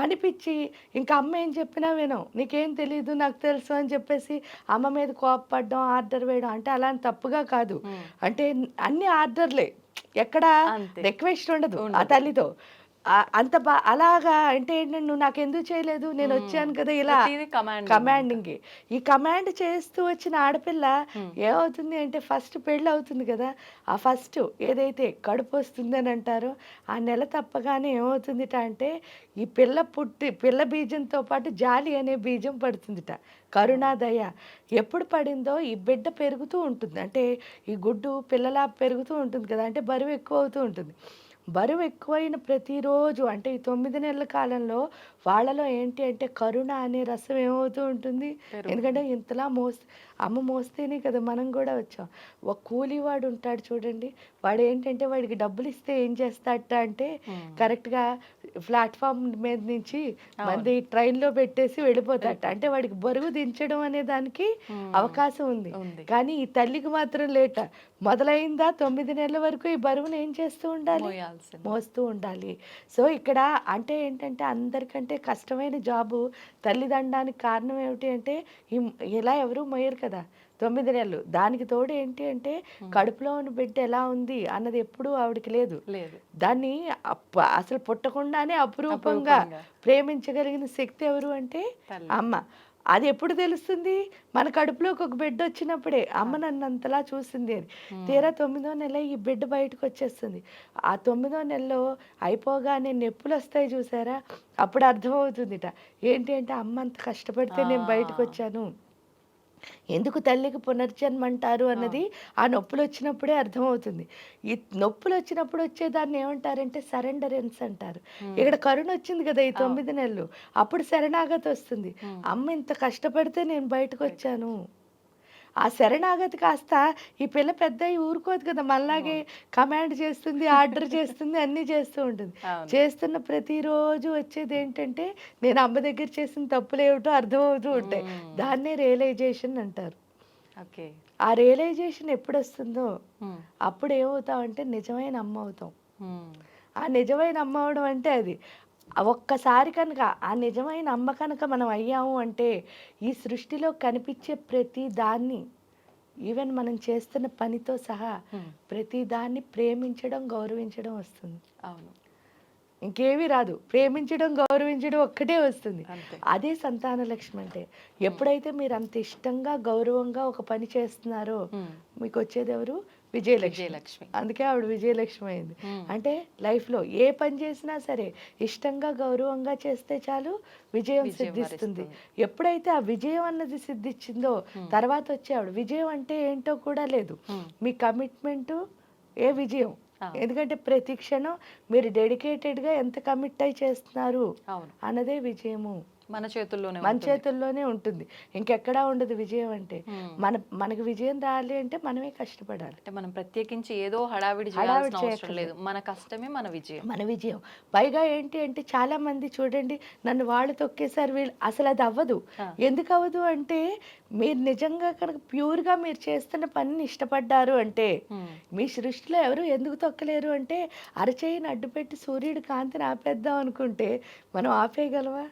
అనిపించి ఇంకా అమ్మ ఏం చెప్పినా వినం, నీకేం తెలీదు నాకు తెలుసు అని చెప్పేసి అమ్మ మీద కోపపడడం, ఆర్డర్ వేయడం. అంటే అలా తప్పుగా కాదు, అంటే అన్ని ఆర్డర్లే, ఎక్కడ రిక్వెస్ట్ ఉండదు ఆ తల్లితో. అంత అలాగా అంటే ఏంటంటే నువ్వు నాకు ఎందుకు చేయలేదు, నేను వచ్చాను కదా, ఇలా కమాండింగ్. ఈ కమాండ్ చేస్తూ వచ్చిన ఆడపిల్ల ఏమవుతుంది అంటే ఫస్ట్ పెళ్ళి అవుతుంది కదా. ఆ ఫస్ట్ ఏదైతే కడుపు వస్తుందని అంటారో ఆ నెల తప్పగానే ఏమవుతుందిట అంటే ఈ పిల్ల బీజంతో పాటు జాలి అనే బీజం పడుతుందిట. కరుణాదయ ఎప్పుడు పడిందో ఈ బిడ్డ పెరుగుతూ ఉంటుంది. అంటే ఈ గుడ్డు పిల్లలా పెరుగుతూ ఉంటుంది కదా. అంటే బరువు ఎక్కువ అవుతూ ఉంటుంది. బరువు ఎక్కువైన ప్రతిరోజు అంటే ఈ 9 నెలల కాలంలో వాళ్ళలో ఏంటి అంటే కరుణ అనే రసం ఏమవుతూ ఉంటుంది. ఎందుకంటే ఇంతలా అమ్మ మోస్తేనే కదా మనం కూడా వచ్చాం. ఒక కూలీవాడు ఉంటాడు చూడండి, వాడు ఏంటంటే వాడికి డబ్బులు ఇస్తే ఏం చేస్తాడట అంటే కరెక్ట్గా ప్లాట్ఫామ్ మీద నుంచి మంది ట్రైన్లో పెట్టేసి వెళ్ళిపోతాడట. అంటే వాడికి బరువు దించడం అనే దానికి అవకాశం ఉంది. కానీ ఈ తల్లికి మాత్రం లేట. మొదలైందా 9 నెలల వరకు ఈ బరువును ఏం చేస్తూ ఉండాలి, మోస్తూ ఉండాలి. సో ఇక్కడ అంటే ఏంటంటే అందరికంటే కష్టమైన జాబు తల్లిదండానికి కారణం ఏమిటి అంటే ఇలా ఎవరు మోయరు కదా 9 నెలలు. దానికి తోడు ఏంటి అంటే కడుపులో ఉన్న బిడ్డ ఎలా ఉంది అన్నది ఎప్పుడూ ఆవిడకి లేదు. దాన్ని అసలు పుట్టకుండానే అపురూపంగా ప్రేమించగలిగిన శక్తి ఎవరు అంటే అమ్మ. అది ఎప్పుడు తెలుస్తుంది? మన కడుపులోకి ఒక బిడ్డ వచ్చినప్పుడే అమ్మ నన్ను అంతలా చూసింది అని. తీరా 9వ నెల ఈ బిడ్డ బయటకు వచ్చేస్తుంది. ఆ 9వ నెలలో అయిపోగానే నొప్పులు వస్తాయి చూసారా, అప్పుడు అర్థమవుతుందిట ఏంటి అంటే అమ్మ అంత కష్టపడితే నేను బయటకు వచ్చాను, ఎందుకు తల్లికి పునర్జన్మ అంటారు అన్నది ఆ నొప్పులు వచ్చినప్పుడే అర్థమవుతుంది. ఈ నొప్పులు వచ్చినప్పుడు వచ్చేదాన్ని ఏమంటారంటే సరెండరెన్స్ అంటారు. ఇక్కడ కరుణ వచ్చింది కదా ఈ 9 నెలలు, అప్పుడు శరణాగతి వస్తుంది. అమ్మ ఇంత కష్టపడితే నేను బయటకు వచ్చాను. ఆ శరణాగతి కాస్త ఈ పిల్ల పెద్ద ఊరుకోదు కదా, మళ్ళాగే కమాండ్ చేస్తుంది, ఆర్డర్ చేస్తుంది, అన్నీ చేస్తూ ఉంటుంది. చేస్తున్న ప్రతిరోజు వచ్చేది ఏంటంటే నేను అమ్మ దగ్గర చేసిన తప్పులు ఏమిటో అర్థమవుతూ ఉంటాయి. దాన్నే రియలైజేషన్ అంటారు. ఆ రియలైజేషన్ ఎప్పుడు వస్తుందో అప్పుడు ఏమవుతామంటే నిజమైన అమ్మ అవుతాం. ఆ నిజమైన అమ్మ అవడం అంటే అది ఒక్కసారి కనుక ఆ నిజమైన అమ్మ కనుక మనం అయ్యాము అంటే ఈ సృష్టిలో కనిపించే ప్రతి దాన్ని, ఈవెన్ మనం చేస్తున్న పనితో సహా ప్రతి దాన్ని ప్రేమించడం, గౌరవించడం వస్తుంది. అవును. ఇంకేమీ రాదు. ప్రేమించడం, గౌరవించడం ఒక్కటే వస్తుంది. అంతే. అదే సంతాన లక్ష్మి అంటే. ఎప్పుడైతే మీరు అంత ఇష్టంగా గౌరవంగా ఒక పని చేస్తున్నారో మీకు వచ్చేది ఎవరు? విజయలక్ష్మి. విజయలక్ష్మి. అందుకే ఆవిడ విజయలక్ష్మి అయింది. అంటే లైఫ్లో ఏ పని చేసినా సరే ఇష్టంగా గౌరవంగా చేస్తే చాలు విజయం సిద్ధిస్తుంది. ఎప్పుడైతే ఆ విజయం అన్నది సిద్ధించిందో తర్వాత వచ్చే ఆవిడ విజయం అంటే ఏంటో కూడా లేదు. మీ కమిట్మెంట్ ఏ విజయం. ఎందుకంటే ప్రతి క్షణం మీరు డెడికేటెడ్గా ఎంత కమిట్ అయి చేస్తున్నారు అన్నదే విజయము. మన చేతుల్లోనే ఉంటుంది. ఇంకెక్కడా ఉండదు విజయం అంటే. మనకు విజయం రావాలి అంటే మనమే కష్టపడాలి. అంటే మనం ప్రత్యేకించి ఏదో హడావిడి చేయడం లేదు. మన కష్టమే మన విజయం. పైగా ఏంటి అంటే చాలా మంది చూడండి నన్ను వాళ్ళు తొక్కేసారు వీళ్ళు, అసలు అది అవ్వదు. ఎందుకు అవ్వదు అంటే మీరు నిజంగా కనుక ప్యూర్గా మీరు చేస్తున్న పనిని ఇష్టపడ్డారు అంటే మీ సృష్టిలో ఎవరు ఎందుకు తొక్కలేరు అంటే అరచేయిని అడ్డుపెట్టి సూర్యుడి కాంతిని ఆపేద్దాం అనుకుంటే మనం ఆపేయగలవా?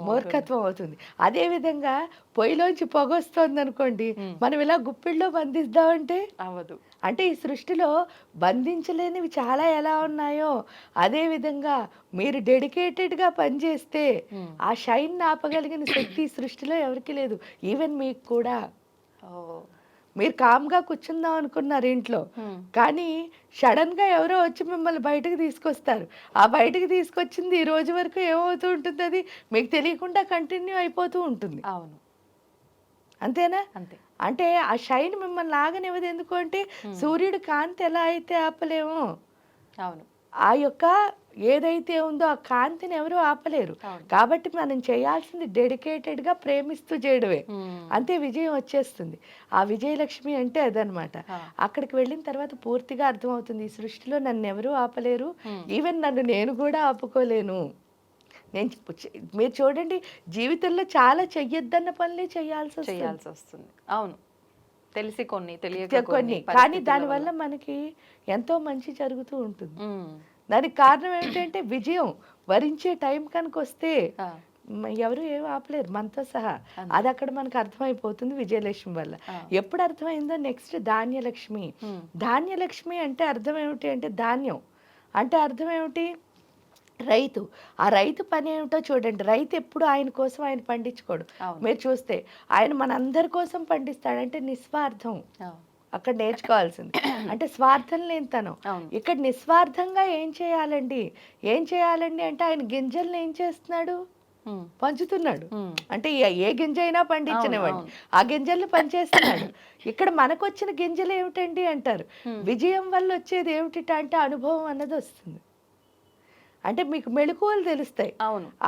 మూర్ఖత్వం అవుతుంది. అదే విధంగా పొయ్యిలోంచి పొగొస్తోంది అనుకోండి, మనం ఇలా గుప్పిళ్ళలో బంధిద్దామంటే అవ్వదు. అంటే ఈ సృష్టిలో బంధించలేనివి చాలా ఎలా ఉన్నాయో అదే విధంగా మీరు డెడికేటెడ్గా పనిచేస్తే ఆ షైన్ ఆపగలిగిన శక్తి సృష్టిలో ఎవరికి లేదు, ఈవెన్ మీకు కూడా. మీరు కామ్గా కూర్చుందాం అనుకున్నారు ఇంట్లో, కానీ సడన్గా ఎవరో వచ్చి మిమ్మల్ని బయటకు తీసుకొస్తారు. ఆ బయటకు తీసుకొచ్చింది ఈ రోజు వరకు ఏమవుతూ ఉంటుంది, అది మీకు తెలియకుండా కంటిన్యూ అయిపోతూ ఉంటుంది. అవును, అంతేనా? అంతే. అంటే ఆ షైన్ మిమ్మల్ని ఆగనివ్వదు. ఎందుకు అంటే సూర్యుడు కాంతి ఎలా అయితే ఆపలేమో, అవును, ఆ యొక్క ఏదైతే ఉందో ఆ కాంతిని ఎవరు ఆపలేరు. కాబట్టి మనం చేయాల్సింది డెడికేటెడ్గా ప్రేమిస్తూ చేయడమే. అంతే విజయం వచ్చేస్తుంది. ఆ విజయలక్ష్మి అంటే అదనమాట. అక్కడికి వెళ్ళిన తర్వాత పూర్తిగా అర్థమవుతుంది ఈ సృష్టిలో నన్ను ఎవరూ ఆపలేరు, ఈవెన్ నన్ను నేను కూడా ఆపుకోలేను. మీరు చూడండి జీవితంలో చాలా చెయ్యొద్దన్న పనులే చేయాల్సి వస్తుంది. అవును, తెలిసి కొన్ని, తెలియక కొన్ని, కానీ దానివల్ల మనకి ఎంతో మంచి జరుగుతూ ఉంటుంది. దానికి కారణం ఏమిటంటే విజయం వరించే టైం కనుక వస్తే ఎవరు ఏమి ఆపలేరు మనతో సహా. అది అక్కడ మనకు అర్థమైపోతుంది విజయలక్ష్మి వల్ల. ఎప్పుడు అర్థమైందో నెక్స్ట్ ధాన్యలక్ష్మి. ధాన్యలక్ష్మి అంటే అర్థం ఏమిటి అంటే ధాన్యం అంటే అర్థం ఏమిటి? రైతు. ఆ రైతు పని ఏమిటో చూడండి. రైతు ఎప్పుడు ఆయన కోసం ఆయన పండించుకోడు. మీరు చూస్తే ఆయన మనందరి కోసం పండిస్తాడంటే నిస్వార్థం. అక్కడ నేర్చుకోవాల్సింది అంటే స్వార్థం లేనితనం. ఇక్కడ నిస్వార్థంగా ఏం చేయాలండి అంటే ఆయన గింజల్ని ఏం చేస్తున్నాడు? పంచుతున్నాడు. అంటే ఏ గింజ అయినా పండించినవాడు ఆ గింజల్ని పనిచేస్తున్నాడు. ఇక్కడ మనకు వచ్చిన గింజలు ఏమిటండి అంటారు. విజయం వల్ల వచ్చేది ఏమిటి అంటే అనుభవం అన్నది వస్తుంది. అంటే మీకు మెళకువలు తెలుస్తాయి.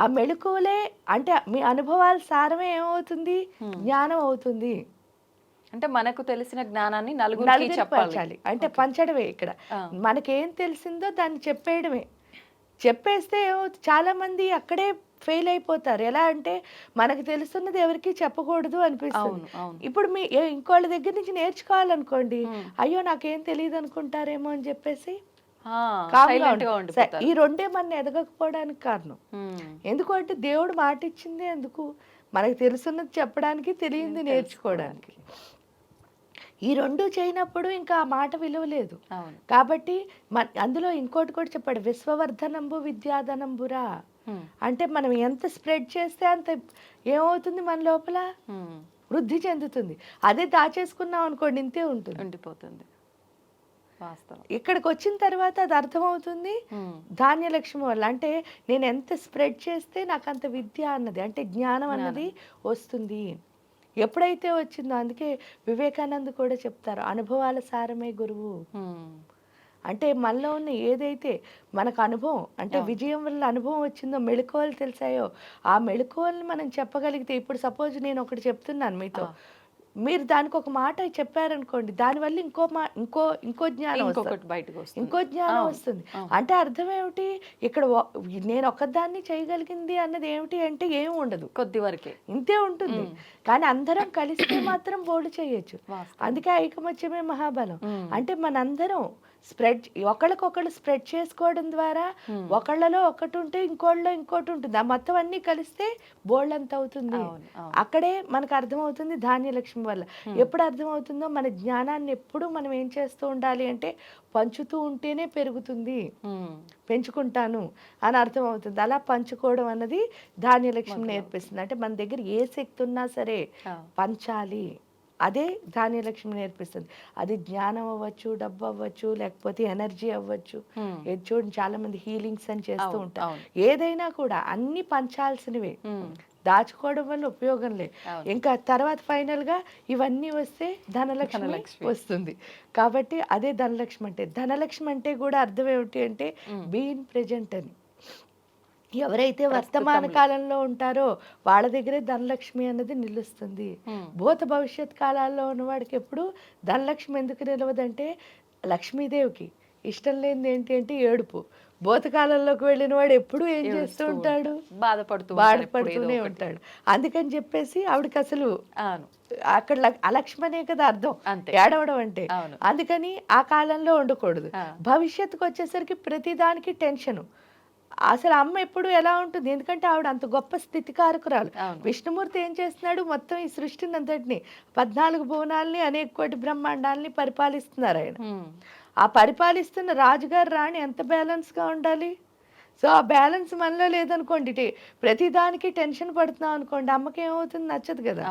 ఆ మెళకువలే అంటే మీ అనుభవాల సారమే ఏమవుతుంది? జ్ఞానం అవుతుంది. అంటే మనకు తెలిసిన జ్ఞానాన్ని నలుగురికి చెప్పాలి అంటే పంచడమే. ఇక్కడ మనకేం తెలిసిందో దాన్ని చెప్పేయడమే. చెప్పేస్తే చాలా మంది అక్కడే ఫెయిల్ అయిపోతారు. ఎలా అంటే మనకు తెలుస్తున్నది ఎవరికి చెప్పకూడదు అనిపిస్తుంది. ఇప్పుడు మీ ఇంకోళ్ళ దగ్గర నుంచి నేర్చుకోవాలనుకోండి, అయ్యో నాకేం తెలియదు అనుకుంటారేమో అని చెప్పేసి ఈ రెండే మన ఎదగకపోవడానికి కారణం. ఎందుకంటే దేవుడు మాట ఇచ్చింది ఎందుకు? మనకు తెలుసున్నది చెప్పడానికి, తెలియంది నేర్చుకోవడానికి. ఈ రెండు చేయనప్పుడు ఇంకా ఆ మాట విలువ లేదు. కాబట్టి అందులో ఇంకోటి కూడా చెప్పాడు, విశ్వవర్ధనంబు విద్యాధనంబురా. అంటే మనం ఎంత స్ప్రెడ్ చేస్తే అంత ఏమవుతుంది? మన లోపల వృద్ధి చెందుతుంది. అదే దాచేసుకున్నాం అనుకోండి ఇంతే ఉంటుంది, ఉండిపోతుంది. ఇక్కడికి వచ్చిన తర్వాత అది అర్థమవుతుంది ధాన్యలక్ష్మి వల్ల. అంటే నేను ఎంత స్ప్రెడ్ చేస్తే నాకు అంత విద్య అన్నది అంటే జ్ఞానం అన్నది వస్తుంది. ఎప్పుడైతే వచ్చిందో, అందుకే వివేకానంద కూడా చెప్తారు అనుభవాల సారమే గురువు. అంటే మనలో ఉన్న ఏదైతే మనకు అనుభవం అంటే విజయం వల్ల అనుభవం వచ్చిందో, మెళకువలు తెలిసాయో, ఆ మెళకువల్ని మనం చెప్పగలిగితే, ఇప్పుడు సపోజ్ నేను ఒకటి చెప్తున్నాను మీతో, మీరు దానికి ఒక మాట చెప్పారనుకోండి, దానివల్ల ఇంకో జ్ఞానం ఇంకో జ్ఞానం వస్తుంది. అంటే అర్థం ఏమిటి? ఇక్కడ నేను ఒక్కదాన్ని చేయగలిగింది అన్నది ఏమిటి అంటే ఏమి ఉండదు, కొద్ది వరకే ఇంతే ఉంటుంది. కానీ అందరం కలిస్తే మాత్రం బోల్డ్ చేయొచ్చు. అందుకే ఐకమత్యమే మహాబలం. అంటే మనందరం స్ప్రెడ్ ఒకళ్ళకొకళ్ళు స్ప్రెడ్ చేసుకోవడం ద్వారా ఒకళ్ళలో ఒకటి ఉంటే ఇంకోళ్ళలో ఇంకోటి ఉంటుంది. ఆ మొత్తం అన్ని కలిస్తే బోల్డ్ అంత అవుతుంది. అక్కడే మనకు అర్థమవుతుంది ధాన్యలక్ష్మి వల్ల. ఎప్పుడు అర్థమవుతుందో మన జ్ఞానాన్ని ఎప్పుడు మనం ఏం చేస్తూ ఉండాలి అంటే పంచుతూ ఉంటేనే పెరుగుతుంది, పెంచుకుంటాను అని అర్థమవుతుంది. అలా పంచుకోవడం అన్నది ధాన్యలక్ష్మి నేర్పిస్తుంది. అంటే మన దగ్గర ఏ శక్తి ఉన్నా సరే పంచాలి, అదే ధాన్యలక్ష్మి నేర్పిస్తుంది. అది జ్ఞానం అవ్వచ్చు, డబ్బు అవ్వచ్చు, లేకపోతే ఎనర్జీ అవ్వచ్చు. చూడండి చాలా మంది హీలింగ్స్ అని చేస్తూ ఉంటారు. ఏదైనా కూడా అన్ని పంచాల్సినవే, దాచుకోవడం వల్ల ఉపయోగం లేదు. ఇంకా తర్వాత ఫైనల్ గా ఇవన్నీ వస్తే ధనలక్ష్మి వస్తుంది. కాబట్టి అదే ధనలక్ష్మి అంటే. ధనలక్ష్మి అంటే కూడా అర్థం ఏమిటి అంటే బీయింగ్ ప్రెజెంట్ అని. ఎవరైతే వర్తమాన కాలంలో ఉంటారో వాళ్ళ దగ్గరే ధనలక్ష్మి అన్నది నిలుస్తుంది. భూత భవిష్యత్ కాలాల్లో ఉన్నవాడికి ఎప్పుడు ధనలక్ష్మి ఎందుకు నిలవదంటే లక్ష్మీదేవికి ఇష్టం లేనిది ఏంటి అంటే ఏడుపు. భూతకాలంలోకి వెళ్ళిన వాడు ఎప్పుడు ఏం చేస్తూ ఉంటాడు, బాధపడుతూనే ఉంటాడు. అందుకని చెప్పేసి ఆవిడకి అసలు అక్కడ అలక్ష్మనే కదా అర్థం ఏడవడం అంటే. అందుకని ఆ కాలంలో ఉండకూడదు. భవిష్యత్తుకు వచ్చేసరికి ప్రతిదానికి టెన్షను. అసలు అమ్మ ఎప్పుడు ఎలా ఉంటుంది, ఎందుకంటే ఆవిడ అంత గొప్ప స్థితికారకురాలు. విష్ణుమూర్తి ఏం చేస్తున్నాడు, మొత్తం ఈ సృష్టిని అంతటిని 14 భువనాల్ని అనేక కోటి బ్రహ్మాండాల్ని పరిపాలిస్తున్నారు ఆయన. ఆ పరిపాలిస్తున్న రాజుగారు రాణి ఎంత బ్యాలెన్స్ గా ఉండాలి. సో ఆ బ్యాలెన్స్ మనలో లేదనుకోండి, ప్రతిదానికి టెన్షన్ పడుతున్నాం అనుకోండి, అమ్మకి ఏమవుతుంది, నచ్చదు కదా.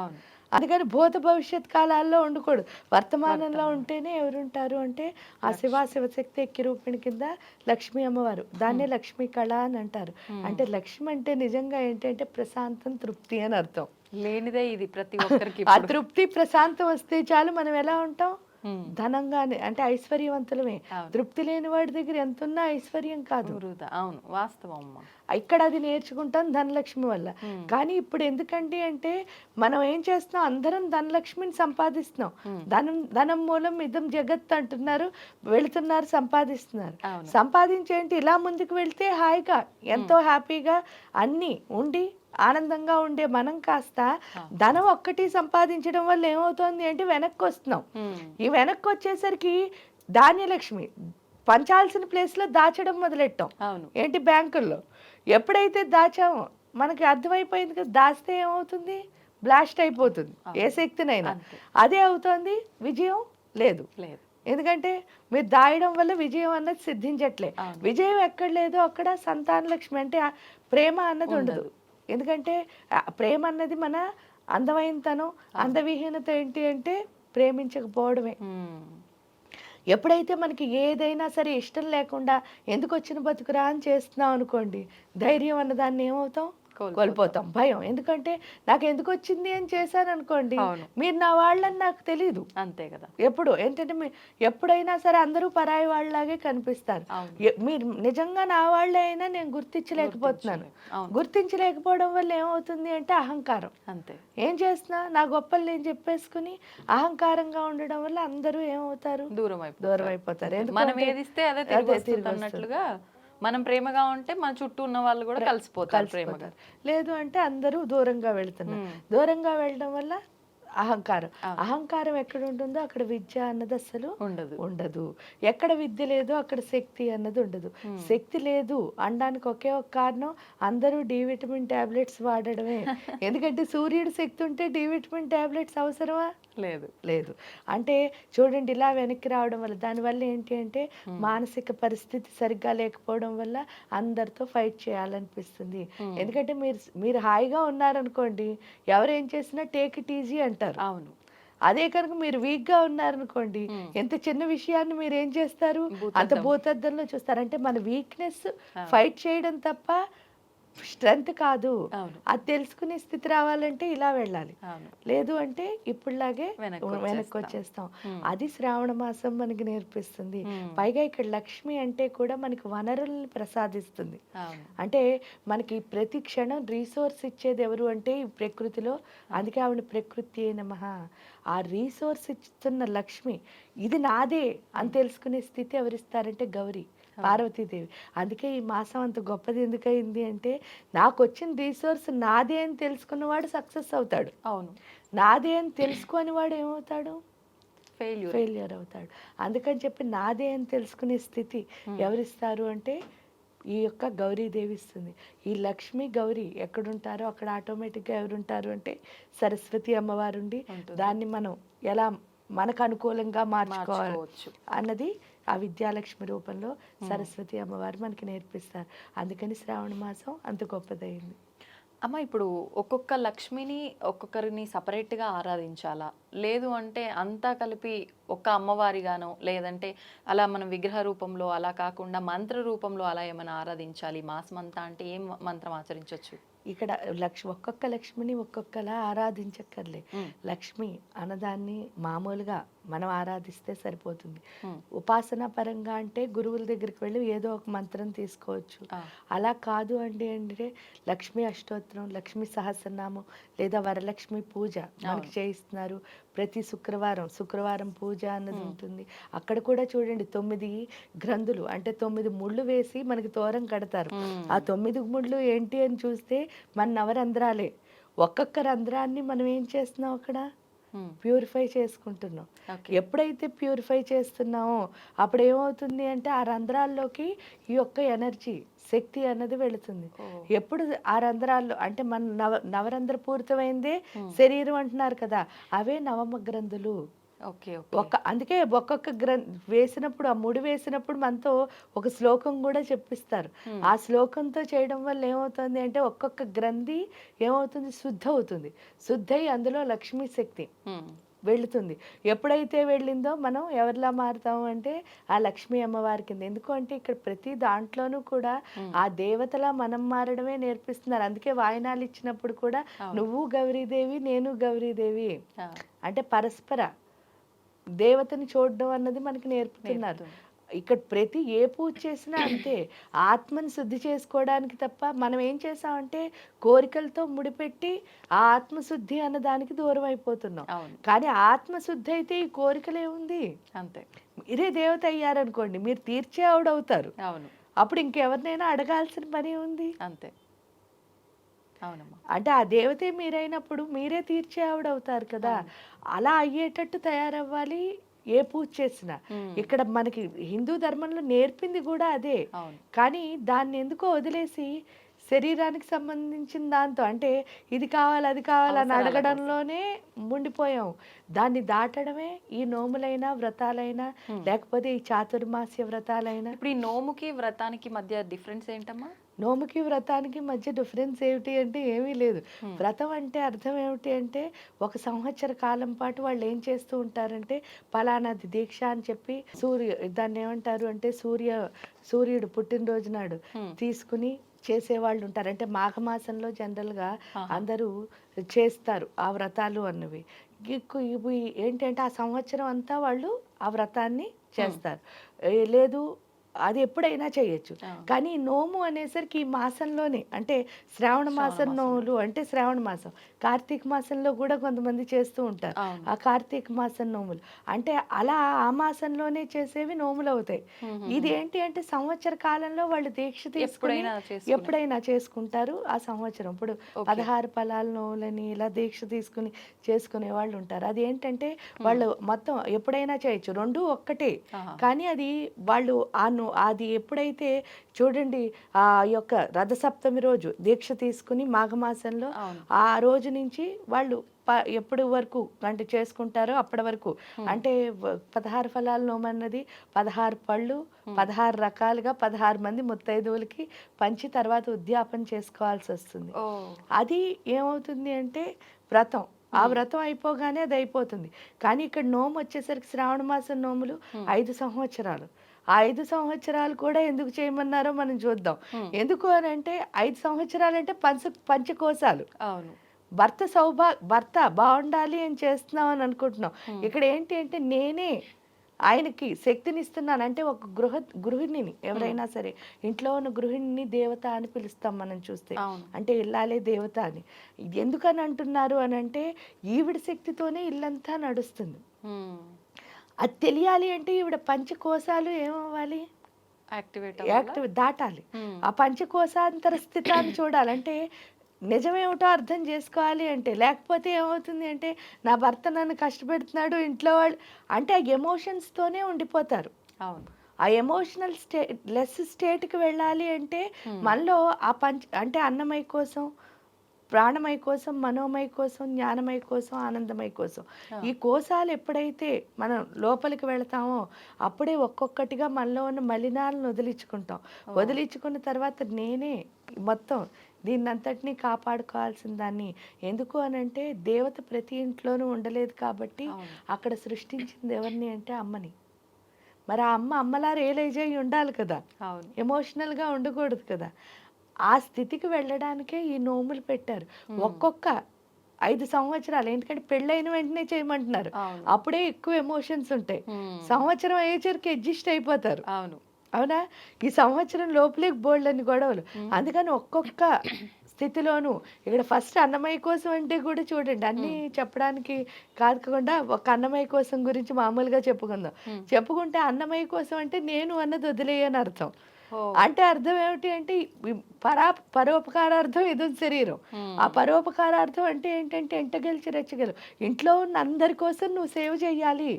అందుకని భూత భవిష్యత్ కాలాల్లో ఉండకూడదు, వర్తమానంలో ఉంటేనే ఎవరుంటారు అంటే ఆ శివశక్తి ఎక్కి రూపిణి కింద లక్ష్మీ అమ్మవారు. దాన్నే లక్ష్మీ కళ అని అంటారు. అంటే లక్ష్మి అంటే నిజంగా ఏంటంటే ప్రశాంతం, తృప్తి అని అర్థం. లేనిదే ఇది ప్రతి ఒక్కరికి. ఆ తృప్తి ప్రశాంతం వస్తే చాలు మనం ఎలా ఉంటాం, ధనంగానే అంటే ఐశ్వర్యవంతులమే. తృప్తి లేని వాడి దగ్గర ఎంతున్నా ఐశ్వర్యం కాదు. అవును, వాస్తవం. ఇక్కడ అది నేర్చుకుంటాం ధనలక్ష్మి వల్ల. కానీ ఇప్పుడు ఎందుకంటే అంటే మనం ఏం చేస్తున్నాం, అందరం ధనలక్ష్మిని సంపాదిస్తున్నాం. ధనం మూలం ఇదం జగత్ అంటున్నారు, వెళుతున్నారు, సంపాదిస్తున్నారు. సంపాదించేంటి ఇలా ముందుకు వెళ్తే హాయిగా ఎంతో హ్యాపీగా అన్ని ఉండి ఆనందంగా ఉండే మనం కాస్త ధనం ఒక్కటి సంపాదించడం వల్ల ఏమవుతుంది అంటే వెనక్కి వస్తున్నాం. ఈ వెనక్కి వచ్చేసరికి ధాన్యలక్ష్మి పంచాల్సిన ప్లేస్ లో దాచడం మొదలెట్టాం. ఏంటి బ్యాంకుల్లో ఎప్పుడైతే దాచామో మనకి అర్థమైపోయింది కదా, దాస్తే ఏమవుతుంది, బ్లాస్ట్ అయిపోతుంది ఏ శక్తినైనా. అదే అవుతుంది, విజయం లేదు. ఎందుకంటే మీరు దాయడం వల్ల విజయం అన్నది సిద్ధించట్లే. విజయం ఎక్కడ లేదో అక్కడ సంతాన లక్ష్మి అంటే ప్రేమ అన్నది ఉండదు. ఎందుకంటే ప్రేమ అన్నది మన అందమైనతనం, అందవిహీనత ఏంటి అంటే ప్రేమించకపోవడమే. ఎప్పుడైతే మనకి ఏదైనా సరే ఇష్టం లేకుండా ఎందుకు వచ్చిన బతుకురా అని చేస్తున్నాం అనుకోండి, ధైర్యం అన్నదాన్ని ఏమవుతాం, కోల్పోతాం. భయం, ఎందుకంటే నాకు ఎందుకు వచ్చింది అని చేశాను అనుకోండి, మీరు నా వాళ్ళని నాకు తెలియదు. అంతే కదా. ఎప్పుడు ఏంటంటే ఎప్పుడైనా సరే అందరూ పరాయి వాళ్ళలాగే కనిపిస్తారు. మీరు నిజంగా నా వాళ్ళే అయినా నేను గుర్తించలేకపోతున్నాను. గుర్తించలేకపోవడం వల్ల ఏమవుతుంది అంటే అహంకారం. అంతే. ఏం చేస్తున్నా నా గొప్పలు నేను చెప్పేసుకుని అహంకారంగా ఉండడం వల్ల అందరూ ఏమవుతారు, దూరం అయిపోతారు. మనం ఏదిస్తే అదే తిరిగి. మనం ప్రేమగా ఉంటే మన చుట్టూ ఉన్న వాళ్ళు కూడా కలిసిపోతారు ప్రేమగా. లేదు అంటే అందరూ దూరంగా వెళ్తున్నారు. దూరంగా వెళ్ళడం వల్ల అహంకారం. అహంకారం ఎక్కడ ఉంటుందో అక్కడ విద్య అన్నది అసలు ఉండదు. ఎక్కడ విద్య లేదో అక్కడ శక్తి అన్నది ఉండదు. శక్తి లేదు అనడానికి ఒకే ఒక కారణం, అందరూ డి విటమిన్ టాబ్లెట్స్ వాడడమే. ఎందుకంటే సూర్యుడు శక్తి ఉంటే డి విటమిన్ టాబ్లెట్స్ అవసరమా, లేదు. అంటే చూడండి ఇలా వెనక్కి రావడం వల్ల దానివల్ల ఏంటి అంటే మానసిక పరిస్థితి సరిగ్గా లేకపోవడం వల్ల అందరితో ఫైట్ చేయాలనిపిస్తుంది. ఎందుకంటే మీరు హాయిగా ఉన్నారనుకోండి, ఎవరేం చేసినా టేక్ ఇట్ ఈజీ అంటారు. అవును. అదే కనుక మీరు వీక్ గా ఉన్నారనుకోండి, ఎంత చిన్న విషయాన్ని మీరు ఏం చేస్తారు, అంత భూతద్దంలో చూస్తారు. అంటే మన వీక్నెస్ ఫైట్ చేయడం తప్ప స్ట్రెంత్ కాదు. అది తెలుసుకునే స్థితి రావాలంటే ఇలా వెళ్ళాలి. లేదు అంటే ఇప్పుడులాగే వెనక్కి వచ్చేస్తాం. అది శ్రావణ మాసం మనకి నేర్పిస్తుంది. పైగా ఇక్కడ లక్ష్మి అంటే కూడా మనకి వనరుల్ని ప్రసాదిస్తుంది. అంటే మనకి ప్రతి క్షణం రీసోర్స్ ఇచ్చేది ఎవరు అంటే ఈ ప్రకృతిలో. అందుకే ఆవిడ ప్రకృతి నమః. ఆ రీసోర్స్ ఇస్తున్న లక్ష్మి ఇది నాదే అని తెలుసుకునే స్థితి ఎవరిస్తారంటే గౌరీ, పార్వతీదేవి. అందుకే ఈ మాసం అంత గొప్పది ఎందుకయింది అంటే నాకు వచ్చిన రీసోర్స్ నాదే అని తెలుసుకున్నవాడు సక్సెస్ అవుతాడు. అవును. నాదే అని తెలుసుకొని వాడు ఏమవుతాడు, ఫెయిల్యూర్ అవుతాడు. అందుకని చెప్పి నాదే అని తెలుసుకునే స్థితి ఎవరిస్తారు అంటే ఈ యొక్క గౌరీదేవి ఇస్తుంది. ఈ లక్ష్మి గౌరీ ఎక్కడుంటారో అక్కడ ఆటోమేటిక్గా ఎవరుంటారు అంటే సరస్వతి అమ్మవారు ఉండి దాన్ని మనం ఎలా మనకు అనుకూలంగా మార్చుకోవచ్చు అన్నది ఆ విద్యాలక్ష్మి రూపంలో సరస్వతి అమ్మవారు మనకి నేర్పిస్తారు. అందుకని శ్రావణ మాసం అంత గొప్పదైంది. అమ్మ, ఇప్పుడు ఒక్కొక్క లక్ష్మిని ఒక్కొక్కరిని సపరేట్గా ఆరాధించాలా, లేదు అంటే అంతా కలిపి ఒక్క అమ్మవారిగానో, లేదంటే అలా మనం విగ్రహ రూపంలో అలా కాకుండా మంత్ర రూపంలో అలా ఏమైనా ఆరాధించాలి మాసం అంతా అంటే ఏం మంత్రం ఆచరించవచ్చు? ఇక్కడ ఒక్కొక్క లక్ష్మిని ఒక్కొక్కలా ఆరాధించక్కర్లే. లక్ష్మి అన్నదాన్ని మామూలుగా మనం ఆరాధిస్తే సరిపోతుంది. ఉపాసన పరంగా అంటే గురువుల దగ్గరికి వెళ్ళి ఏదో ఒక మంత్రం తీసుకోవచ్చు. అలా కాదు అంటే లక్ష్మీ అష్టోత్తరం, లక్ష్మీ సహస్రనామం లేదా వరలక్ష్మి పూజ మనకి చేయిస్తున్నారు. ప్రతి శుక్రవారం పూజ అన్నది ఉంటుంది. అక్కడ కూడా చూడండి 9 గ్రంథులు అంటే 9 ముళ్ళు వేసి మనకి తోరం కడతారు. ఆ 9 ముళ్ళు ఏంటి అని చూస్తే మన నవరంధ్రాలే. ఒక్కొక్క రంధ్రాన్ని మనం ఏం చేస్తున్నాం అక్కడ ప్యూరిఫై చేసుకుంటున్నాం. ఎప్పుడైతే ప్యూరిఫై చేస్తున్నామో అప్పుడు ఏమవుతుంది అంటే ఆ రంధ్రాల్లోకి ఈ యొక్క ఎనర్జీ శక్తి అన్నది వెళుతుంది. ఎప్పుడు ఆ రంధ్రాల్లో అంటే మన నవరంధ్ర పూరితమైందే శరీరం అంటున్నారు కదా, అవే నవమ గ్రంథులు. అందుకే ఒక్కొక్క వేసినప్పుడు ఆ ముడి వేసినప్పుడు మనతో ఒక శ్లోకం కూడా చెప్పిస్తారు. ఆ శ్లోకంతో చేయడం వల్ల ఏమవుతుంది అంటే ఒక్కొక్క గ్రంథి ఏమవుతుంది శుద్ధి అయి అందులో లక్ష్మీ శక్తి వెళుతుంది. ఎప్పుడైతే వెళ్ళిందో మనం ఎవరిలా మారుతాము అంటే ఆ లక్ష్మీ అమ్మవారి కింద. ఎందుకంటే ఇక్కడ ప్రతి దాంట్లోనూ కూడా ఆ దేవతలా మనం మారడమే నేర్పిస్తున్నారు. అందుకే వాయినాలు ఇచ్చినప్పుడు కూడా నువ్వు గౌరీదేవి నేను గౌరీదేవి అంటే పరస్పర దేవతని చూడడం అన్నది మనకి నేర్పుతున్నారు. ఇక్కడ ప్రతి ఏ పూజ చేసినా అంతే, ఆత్మని శుద్ధి చేసుకోవడానికి తప్ప మనం ఏం చేసామంటే కోరికలతో ముడిపెట్టి ఆ ఆత్మశుద్ధి అన్న దానికి దూరం అయిపోతున్నాం. కానీ ఆత్మశుద్ధి అయితే ఈ కోరికలే ఉంది అంతే. మీరే దేవత అయ్యారనుకోండి, మీరు తీర్చే ఆవిడవుతారు. అప్పుడు ఇంకెవరినైనా అడగాల్సిన పని ఉంది అంతే. అంటే ఆ దేవతే మీరైనప్పుడు మీరే తీర్చే ఆవిడవుతారు కదా. అలా అయ్యేటట్టు తయారవ్వాలి ఏ పూజ చేసినా. ఇక్కడ మనకి హిందూ ధర్మంలో నేర్పింది కూడా అదే. కానీ దాన్ని ఎందుకో వదిలేసి శరీరానికి సంబంధించిన దాంతో అంటే ఇది కావాలి అది కావాలని అడగడంలోనే ఉండిపోయాం. దాన్ని దాటడమే ఈ నోములైనా వ్రతాలైనా లేకపోతే ఈ చాతుర్మాస్య వ్రతాలైనా. ఇప్పుడు ఈ నోముకి వ్రతానికి మధ్య డిఫరెన్స్ ఏంటమ్మా? నోముకి వ్రతానికి మధ్య డిఫరెన్స్ ఏమిటి అంటే ఏమీ లేదు. వ్రతం అంటే అర్థం ఏమిటి అంటే ఒక సంవత్సర కాలం పాటు వాళ్ళు ఏం చేస్తూ ఉంటారంటే పలానాది దీక్ష అని చెప్పి దాన్ని ఏమంటారు అంటే సూర్యుడు పుట్టినరోజు నాడు తీసుకుని చేసేవాళ్ళు ఉంటారు. అంటే మాఘమాసంలో జనరల్గా అందరూ చేస్తారు ఆ వ్రతాలు అన్నవి. ఇవి ఏంటంటే ఆ సంవత్సరం అంతా వాళ్ళు ఆ వ్రతాన్ని చేస్తారు. లేదు అది ఎప్పుడైనా చేయొచ్చు. కానీ నోము అనేసరికి ఈ మాసంలోనే అంటే శ్రావణ మాసం నోములు అంటే శ్రావణ మాసం, కార్తీక మాసంలో కూడా కొంతమంది చేస్తూ ఉంటారు ఆ కార్తీక మాసం నోములు. అంటే అలా ఆ మాసంలోనే చేసేవి నోములు అవుతాయి. ఇది ఏంటి అంటే సంవత్సర కాలంలో వాళ్ళు దీక్ష తీసుకుని ఎప్పుడైనా చేసుకుంటారు ఆ సంవత్సరం. ఇప్పుడు 16 ఫలాల నోములని ఇలా దీక్ష తీసుకుని చేసుకునే వాళ్ళు ఉంటారు. అది ఏంటంటే వాళ్ళు మొత్తం ఎప్పుడైనా చేయొచ్చు, రెండు ఒక్కటే. కానీ అది వాళ్ళు అది ఎప్పుడైతే చూడండి ఆ యొక్క రథసప్తమి రోజు దీక్ష తీసుకుని మాఘమాసంలో ఆ రోజు నుంచి వాళ్ళు ఎప్పటి వరకు అంటే చేసుకుంటారో అప్పటి వరకు అంటే 16 ఫలాల నోమన్నది 16 పళ్ళు 16 రకాలుగా 16 మంది ముత్తైదువులకి పంచి తర్వాత ఉద్యాపన చేసుకోవాల్సి వస్తుంది. అది ఏమవుతుంది అంటే వ్రతం. ఆ వ్రతం అయిపోగానే అది అయిపోతుంది. కానీ ఇక్కడ నోము వచ్చేసరికి శ్రావణ మాసం నోములు 5 సంవత్సరాలు. ఆ 5 సంవత్సరాలు కూడా ఎందుకు చేయమన్నారో మనం చూద్దాం. ఎందుకు అని అంటే 5 సంవత్సరాలు అంటే పంచకోశాలు. అవును, భర్త బాగుండాలి అని చేస్తున్నాం అని అనుకుంటున్నాం. ఇక్కడ ఏంటి అంటే నేనే ఆయనకి శక్తిని ఇస్తున్నాను. అంటే ఒక గృహిణిని ఎవరైనా సరే ఇంట్లో ఉన్న గృహిణిని దేవత అని పిలుస్తాం మనం చూస్తే. అంటే ఇల్లాలే దేవత అని. ఎందుకని అంటున్నారు అని అంటే ఈవిడ శక్తితోనే ఇల్లంతా నడుస్తుంది. అది తెలియాలి అంటే ఈవిడ పంచకోశాలు ఏమవ్వాలి, యాక్టివేట్ దాటాలి. ఆ పంచకోశాంతర స్థితాన్ని చూడాలంటే నిజమేమిటో అర్థం చేసుకోవాలి అంటే, లేకపోతే ఏమవుతుంది అంటే నా భర్త నన్ను కష్టపెడుతున్నాడు ఇంట్లో వాళ్ళు అంటే ఆ ఎమోషన్స్తోనే ఉండిపోతారు. అవును. ఆ ఎమోషనల్ లెస్ స్టేట్కి వెళ్ళాలి అంటే మనలో ఆ అంటే అన్నమయ కోసం, ప్రాణమయ కోసం, మనోమయ కోసం, జ్ఞానమయ కోసం, ఆనందమయ కోసం, ఈ కోశాలు ఎప్పుడైతే మనం లోపలికి వెళతామో అప్పుడే ఒక్కొక్కటిగా మనలో ఉన్న మలినాలను వదిలించుకుంటాం. వదిలించుకున్న తర్వాత నేనే మొత్తం దీన్నంతటినీ కాపాడుకోవాల్సిన దాన్ని. ఎందుకు అనంటే దేవత ప్రతి ఇంట్లోనూ ఉండలేదు కాబట్టి అక్కడ సృష్టించింది ఎవరిని అంటే అమ్మని. మరి ఆ అమ్మలా రియలైజ్ అయ్యి ఉండాలి కదా, ఎమోషనల్గా ఉండకూడదు కదా. ఆ స్థితికి వెళ్ళడానికే ఈ నోములు పెట్టారు. ఒక్కొక్క 5 సంవత్సరాలు, ఎందుకంటే పెళ్ళైన వెంటనే చేయమంటున్నారు, అప్పుడే ఎక్కువ ఎమోషన్స్ ఉంటాయి. సంవత్సరం అయ్యేసరికి అడ్జస్ట్ అయిపోతారు. అవునా, ఈ సంవత్సరం లోపలే బోల్డని గొడవలు. అందుకని ఒక్కొక్క స్థితిలోనూ ఇక్కడ ఫస్ట్ అన్నమయ్య కోసం అంటే కూడా చూడండి, అన్నీ చెప్పడానికి కాకుండా ఒక అన్నమయ్య కోసం గురించి మామూలుగా చెప్పుకుందాం. చెప్పుకుంటే అన్నమయ్య కోసం అంటే నేను అన్నది వదిలేయని అర్థం. అంటే అర్థం ఏమిటి అంటే పరోపకారార్థం ఇది శరీరం. ఆ పరోపకారార్థం అంటే ఏంటంటే ఎంట గెలిచి రెచ్చగలవు. ఇంట్లో ఉన్న అందరి కోసం నువ్వు సేవ చేయాలి.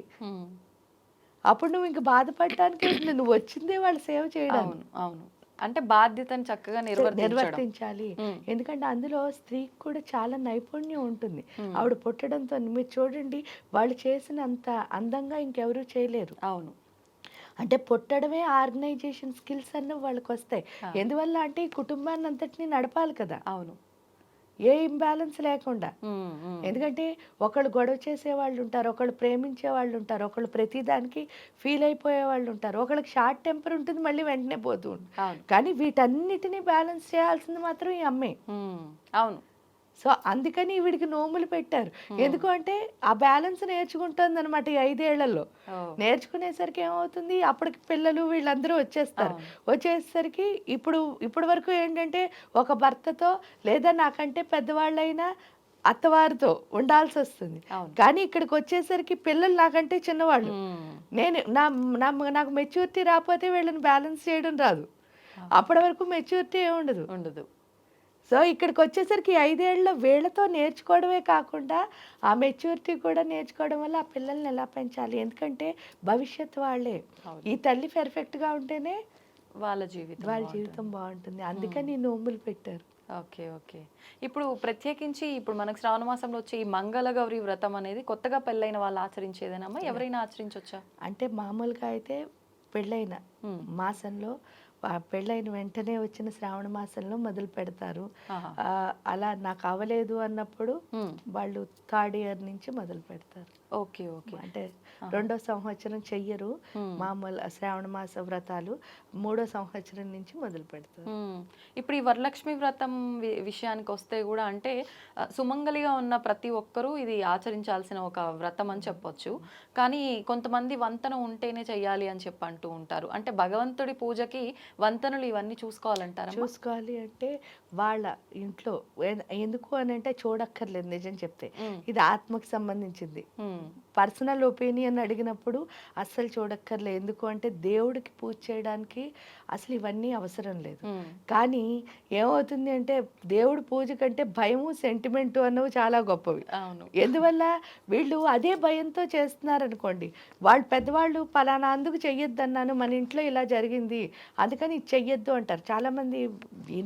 అప్పుడు నువ్వు ఇంక బాధపడటానికి నువ్వు వచ్చిందే వాళ్ళు సేవ చేయడానికి. అవును, అంటే బాధ్యతను చక్కగా నిర్వర్తించాలి. ఎందుకంటే అందులో స్త్రీకి కూడా చాలా నైపుణ్యం ఉంటుంది. ఆవిడ పుట్టడంతో మీరు చూడండి, వాళ్ళు చేసినంత అందంగా ఇంకెవరూ చేయలేరు. అవును, అంటే పుట్టడమే ఆర్గనైజేషన్ స్కిల్స్ అన్నీ వాళ్ళకి వస్తాయి. ఎందువల్ల అంటే ఈ కుటుంబాన్ని అంతటినీ నడపాలి కదా. అవును, ఏ ఇంబ్యాలెన్స్ లేకుండా. ఎందుకంటే ఒకళ్ళు గొడవ చేసే వాళ్ళు ఉంటారు, ఒకళ్ళు ప్రేమించే వాళ్ళు ఉంటారు, ఒకళ్ళు ప్రతిదానికి ఫీల్ అయిపోయే వాళ్ళు ఉంటారు, ఒకళ్ళకి షార్ట్ టెంపర్ ఉంటుంది, మళ్ళీ వెంటనే పోతూ ఉంటుంది. కానీ వీటన్నిటినీ బ్యాలెన్స్ చేయాల్సింది మాత్రం ఈ అమ్మే. అవును. సో అందుకని వీడికి నోములు పెట్టారు. ఎందుకు అంటే ఆ బ్యాలెన్స్ నేర్చుకుంటుంది అనమాట. ఈ 5 ఏళ్లలో నేర్చుకునేసరికి ఏమవుతుంది, అప్పటికి పిల్లలు వీళ్ళందరూ వచ్చేస్తారు. వచ్చేసరికి ఇప్పుడు వరకు ఏంటంటే ఒక భర్తతో లేదా నాకంటే పెద్దవాళ్ళైనా అత్తవారితో ఉండాల్సి వస్తుంది. కానీ ఇక్కడికి వచ్చేసరికి పిల్లలు నాకంటే చిన్నవాళ్ళు. నాకు మెచ్యూరిటీ రాకపోతే వీళ్ళని బ్యాలెన్స్ చేయడం రాదు. అప్పటి వరకు మెచ్యూరిటీ ఉండదు. సో ఇక్కడికి వచ్చేసరికి 5 ఏళ్ళలో వీళ్ళతో నేర్చుకోవడమే కాకుండా ఆ మెచ్యూరిటీ కూడా నేర్చుకోవడం వల్ల ఆ పిల్లల్ని ఎలా పెంచాలి. ఎందుకంటే భవిష్యత్ వాళ్ళే. ఈ తల్లి పర్ఫెక్ట్గా ఉంటేనే వాళ్ళ జీవితం బాగుంటుంది. అందుకని ఈ నోములు పెట్టారు. ఓకే. ఇప్పుడు ప్రత్యేకించి ఇప్పుడు మనకు శ్రావణ మాసంలో వచ్చే ఈ మంగళ గౌరి వ్రతం అనేది కొత్తగా పెళ్ళైన వాళ్ళు ఆచరించేదేనమ్మా, ఎవరైనా ఆచరించవచ్చా? అంటే మామూలుగా అయితే పెళ్ళైన మాసంలో, పెళ్ళైన వెంటనే వచ్చిన శ్రావణ మాసంలో మొదలు పెడతారు. అలా నాకు అవ్వలేదు అన్నప్పుడు వాళ్ళు 3rd ఇయర్ నుంచి మొదలు పెడతారు. ఓకే. అంటే 2వ సంవత్సరం చెయ్యరు మామూలు శ్రావణ మాస వ్రతాలు, 3వ సంవత్సరం నుంచి మొదలు పెడతారు. ఇప్పుడు ఈ వరలక్ష్మి వ్రతం విషయానికి వస్తే కూడా అంటే సుమంగలిగా ఉన్న ప్రతి ఒక్కరూ ఇది ఆచరించాల్సిన ఒక వ్రతం అని చెప్పొచ్చు. కానీ కొంతమంది వంతన ఉంటేనే చెయ్యాలి అని చెప్పి అంటూ ఉంటారు. అంటే భగవంతుడి పూజకి వంతనలు ఇవన్నీ చూసుకోవాలంటారా? చూసుకోవాలి అంటే వాళ్ళ ఇంట్లో ఎందుకు అని అంటే చూడక్కర్లేదు. నిజం చెప్తే ఇది ఆత్మకి సంబంధించింది. పర్సనల్ ఒపీనియన్ అడిగినప్పుడు అస్సలు చూడక్కర్లేదు. ఎందుకు అంటే దేవుడికి పూజ చేయడానికి అసలు ఇవన్నీ అవసరం లేదు. కానీ ఏమవుతుంది అంటే దేవుడి పూజ కంటే భయము, సెంటిమెంటు అన్నవి చాలా గొప్పవి. ఎందువల్ల వీళ్ళు అదే భయంతో చేస్తున్నారనుకోండి, వాళ్ళు పెద్దవాళ్ళు పలానా అందుకు చెయ్యొద్దన్నాను, మన ఇంట్లో ఇలా జరిగింది అందుకని ఇది చెయ్యొద్దు అంటారు. చాలామంది ఈ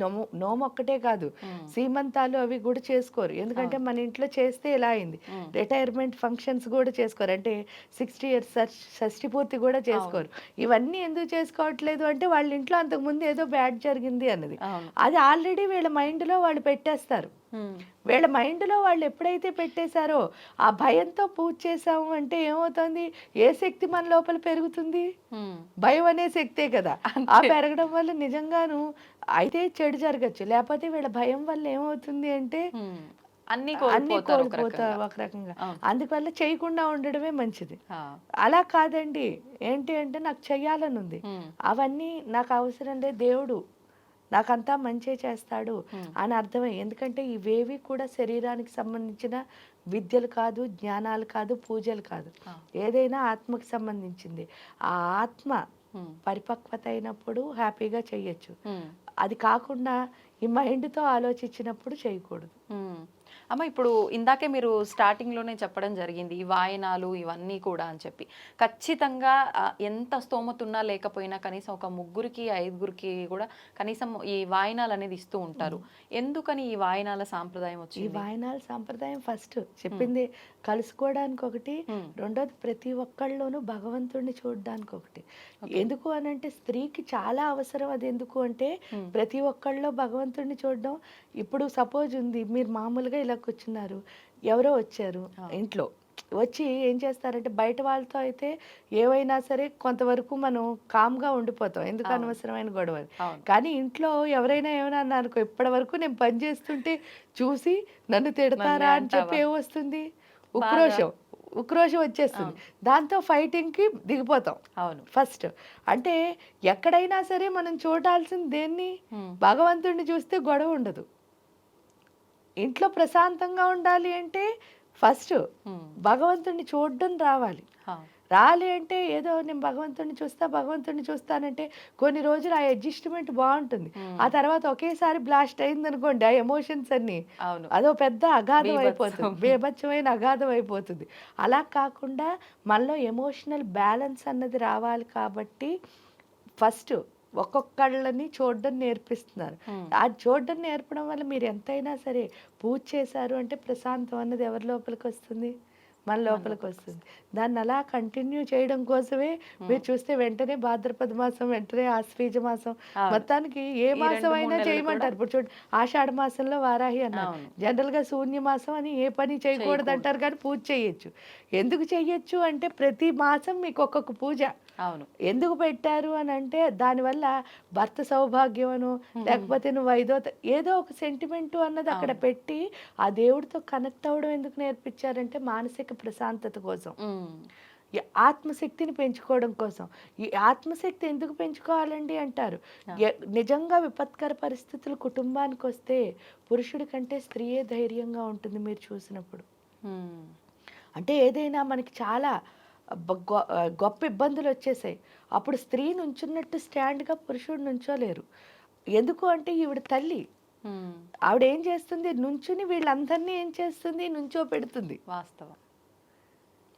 నోము ఒక్కటే కాదు, సీమంతాలు అవి కూడా చేసుకోరు. ఎందుకంటే మన ఇంట్లో చేస్తే ఇలా అయింది. రిటైర్మెంట్ ఫంక్షన్స్ కూడా చేసుకోరు. అంటే 60 years షష్ఠి పూర్తి కూడా చేసుకోరు. ఇవన్నీ ఎందుకు చేసుకోవట్లేదు అంటే వాళ్ళ ఇంట్లో అంతకుముందు ఏదో బ్యాడ్ జరిగింది అన్నది. అది ఆల్రెడీ వీళ్ళ మైండ్లో వాళ్ళు పెట్టేస్తారు. వీళ్ళ మైండ్లో వాళ్ళు ఎప్పుడైతే పెట్టేశారో ఆ భయంతో పూజ చేసాము అంటే ఏమవుతుంది, ఏ శక్తి మన లోపల పెరుగుతుంది? భయం అనే శక్తే కదా. ఆ పెరగడం వల్ల నిజంగాను అయితే చెడు జరగచ్చు. లేకపోతే వీళ్ళ భయం వల్ల ఏమవుతుంది అంటే అన్ని కోల్పోతారు ఒక రకంగా. అందువల్ల చేయకుండా ఉండడమే మంచిది. అలా కాదండి, ఏంటి అంటే నాకు చెయ్యాలని ఉంది, అవన్నీ నాకు అవసరం లేదు, దేవుడు నాకంతా మంచి చేస్తాడు అని అర్థమై. ఎందుకంటే ఇవేవి కూడా శరీరానికి సంబంధించిన విద్యలు కాదు, జ్ఞానాలు కాదు, పూజలు కాదు, ఏదైనా ఆత్మకి సంబంధించింది. ఆ ఆత్మ పరిపక్వత అయినప్పుడు హ్యాపీగా చెయ్యొచ్చు. అది కాకుండా ఈ మైండ్తో ఆలోచించినప్పుడు చేయకూడదు. అమ్మ ఇప్పుడు ఇందాకే మీరు స్టార్టింగ్లోనే చెప్పడం జరిగింది ఈ వాయనాలు ఇవన్నీ కూడా అని చెప్పి. ఖచ్చితంగా ఎంత స్తోమత ఉన్నా లేకపోయినా కనీసం ఒక 3కి 5గురికి కూడా కనీసం ఈ వాయనాలు అనేది ఇస్తూ ఉంటారు. ఎందుకని ఈ వాయనాల సాంప్రదాయం ఈ వచ్చింది? వాయనాల సాంప్రదాయం ఫస్ట్ చెప్పింది కలుసుకోవడానికి ఒకటి, రెండోది ప్రతి ఒక్కళ్ళలోనూ భగవంతుడిని చూడడానికి ఒకటి. ఎందుకు అని అంటే స్త్రీకి చాలా అవసరం. అది ఎందుకు అంటే ప్రతి ఒక్కళ్ళలో భగవంతుడిని చూడడం. ఇప్పుడు సపోజ్ ఉంది, మీరు మామూలుగా ఇలా కూర్చున్నారు, ఎవరో వచ్చారు ఇంట్లో, వచ్చి ఏం చేస్తారంటే బయట వాళ్ళతో అయితే ఏవైనా సరే కొంతవరకు మనం కామ్గా ఉండిపోతాం, ఎందుకు అనవసరమైన గొడవలు. కానీ ఇంట్లో ఎవరైనా ఏమైనా అన్నారనుకో, ఇప్పటి వరకు నేను పని చేస్తుంటే చూసి నన్ను తిడతారా అని చెప్పి ఏమొస్తుంది, ఉక్రోషం వచ్చేస్తుంది. దాంతో ఫైటింగ్కి దిగిపోతాం. అవును, ఫస్ట్ అంటే ఎక్కడైనా సరే మనం చూడాల్సింది దేన్ని, భగవంతుడిని చూస్తే గొడవ ఉండదు. ఇంట్లో ప్రశాంతంగా ఉండాలి అంటే ఫస్ట్ భగవంతుడిని చూడడం రావాలి. రాలి అంటే ఏదో నేను భగవంతుడిని చూస్తానంటే కొన్ని రోజులు ఆ అడ్జస్ట్మెంట్ బాగుంటుంది. ఆ తర్వాత ఒకేసారి బ్లాస్ట్ అయింది అనుకోండి, ఆ ఎమోషన్స్ అన్ని అదో పెద్ద అగాధం అయిపోతుంది, బేభత్సమైన అగాధం అయిపోతుంది. అలా కాకుండా మనలో ఎమోషనల్ బ్యాలెన్స్ అన్నది రావాలి. కాబట్టి ఫస్ట్ ఒక్కొక్కళ్ళని చూడడం నేర్పిస్తున్నారు. ఆ చూడడం నేర్పడం వల్ల మీరు ఎంతైనా సరే పూజ చేశారు అంటే ప్రశాంతం అన్నది ఎవరి లోపలికి వస్తుంది, మన లోపలికి వస్తుంది. దాన్ని అలా కంటిన్యూ చేయడం కోసమే మీరు చూస్తే వెంటనే భాద్రపద మాసం, వెంటనే ఆశ్వీజ మాసం, మొత్తానికి ఏ మాసం అయినా చేయమంటారు. ఇప్పుడు చూడండి, ఆషాఢ మాసంలో వారాహి అన్నారు. జనరల్ గా శూన్య మాసం అని ఏ పని చేయకూడదు అంటారు, కానీ పూజ చేయొచ్చు. ఎందుకు చెయ్యొచ్చు అంటే ప్రతి మాసం మీకు ఒక్కొక్క పూజ ఎందుకు పెట్టారు అని అంటే దానివల్ల భర్త సౌభాగ్యం అను, లేకపోతే నువ్వు ఏదో ఒక సెంటిమెంట్ అన్నది అక్కడ పెట్టి ఆ దేవుడితో కనెక్ట్ అవ్వడం ఎందుకు నేర్పించారంటే మానసిక ప్రశాంతత కోసం, ఈ ఆత్మశక్తిని పెంచుకోవడం కోసం. ఈ ఆత్మశక్తి ఎందుకు పెంచుకోవాలండి అంటారు. నిజంగా విపత్కర పరిస్థితులు కుటుంబానికి వస్తే పురుషుడి కంటే స్త్రీయే ధైర్యంగా ఉంటుంది. మీరు చూసినప్పుడు అంటే ఏదైనా మనకి చాలా గొప్ప ఇబ్బందులు వచ్చేసాయి, అప్పుడు స్త్రీ నుంచున్నట్టు స్టాండ్గా పురుషుడు నుంచోలేరు. ఎందుకు అంటే ఈవిడ తల్లి, ఆవిడ ఏం చేస్తుంది, నుంచుని వీళ్ళందరినీ ఏం చేస్తుంది, నుంచో పెడుతుంది. వాస్తవం.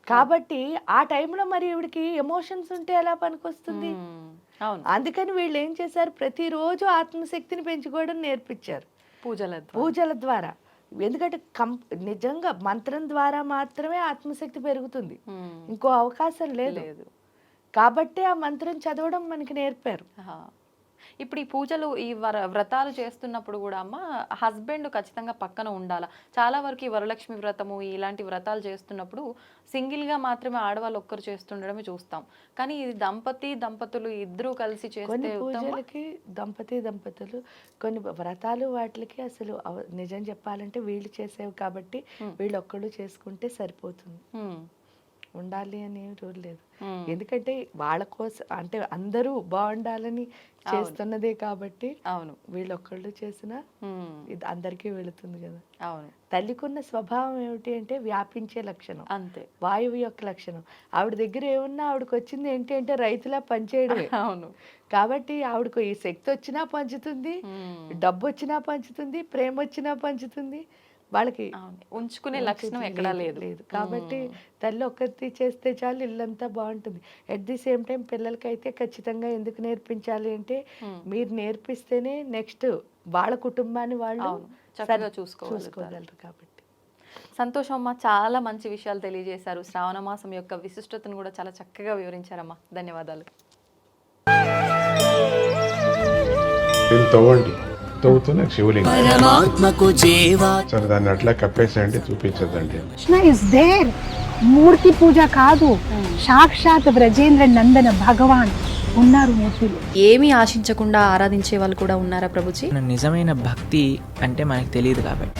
కాబట్టి ఆ టైంలో మరి ఈవిడికి ఎమోషన్స్ ఉంటే ఎలా పనికొస్తుంది. అందుకని వీళ్ళు ఏం చేశారు, ప్రతిరోజు ఆత్మశక్తిని పెంచుకోవడం నేర్పించారు పూజల ద్వారా. ఎందుకంటే నిజంగా మంత్రం ద్వారా మాత్రమే ఆత్మశక్తి పెరుగుతుంది, ఇంకో అవకాశం లేదు. కాబట్టి ఆ మంత్రం చదవడం మనకి నేర్పారు. ఇప్పుడు ఈ పూజలు ఈ వ్రతాలు చేస్తున్నప్పుడు కూడా అమ్మ హస్బెండ్ ఖచ్చితంగా పక్కన ఉండాలా? చాలా వరకు ఈ వరలక్ష్మి వ్రతము ఇలాంటి వ్రతాలు చేస్తున్నప్పుడు సింగిల్గా మాత్రమే ఆడవాళ్ళు ఒక్కరు చేస్తుండడమే చూస్తాం. కానీ ఇది దంపతులు ఇద్దరూ కలిసి చేస్తే పూజలకి దంపతులు కొన్ని వ్రతాలు వాటికి అసలు నిజం చెప్పాలంటే వీళ్ళు చేసేవి కాబట్టి వీళ్ళు ఒక్కళ్ళు చేసుకుంటే సరిపోతుంది, ఉండాలి అని రూల్ లేదు. ఎందుకంటే వాళ్ళ కోసం అంటే అందరూ బాగుండాలని చేస్తున్నదే కాబట్టి వీళ్ళొక్కళ్ళు చేసినా ఇది అందరికీ వెళుతుంది కదా. తల్లికున్న స్వభావం ఏమిటి అంటే వ్యాపించే లక్షణం, అంతే వాయువు యొక్క లక్షణం. ఆవిడ దగ్గర ఏమున్నా ఆవిడకి వచ్చింది ఏంటి అంటే రైతులా పనిచేయడమే. కాబట్టి ఆవిడకు ఈ శక్తి వచ్చినా పంచుతుంది, డబ్బు వచ్చినా పంచుతుంది, ప్రేమ వచ్చినా పంచుతుంది. వాళ్ళకి ఉంచుకునే లక్షణం ఎక్కడా లేదు. కాబట్టి తల్లి ఒక్కటి చేస్తే చాలు, ఇల్లంతా బాగుంటుంది. అట్ ది సేమ్ టైం పిల్లలకైతే ఖచ్చితంగా ఎందుకు నేర్పించాలి అంటే మీరు నేర్పిస్తేనే నెక్స్ట్ వాళ్ళ కుటుంబాన్ని వాళ్ళు చక్కగా చూసుకోగలరు. కాబట్టి సంతోషం అమ్మా, చాలా మంచి విషయాలు తెలియజేశారు. శ్రావణ మాసం యొక్క విశిష్టతను కూడా చాలా చక్కగా వివరించారమ్మా. ధన్యవాదాలు. తవ్వుతున్న శివలింగం సరే దాన్ని అట్లా కప్పేసేయండి, చూపించదండి. కృష్ణ ఇస్ దేర్, మూర్తి పూజ కాదు, సాక్షాత్ బ్రజేంద్ర నందన భగవాన్ ఉన్నారు మూర్తిలో. ఏమీ ఆశించకుండా ఆరాధించే వాళ్ళు కూడా ఉన్నారా ప్రభుజీ? నిజమైన భక్తి అంటే మనకు తెలియదు కాబట్టి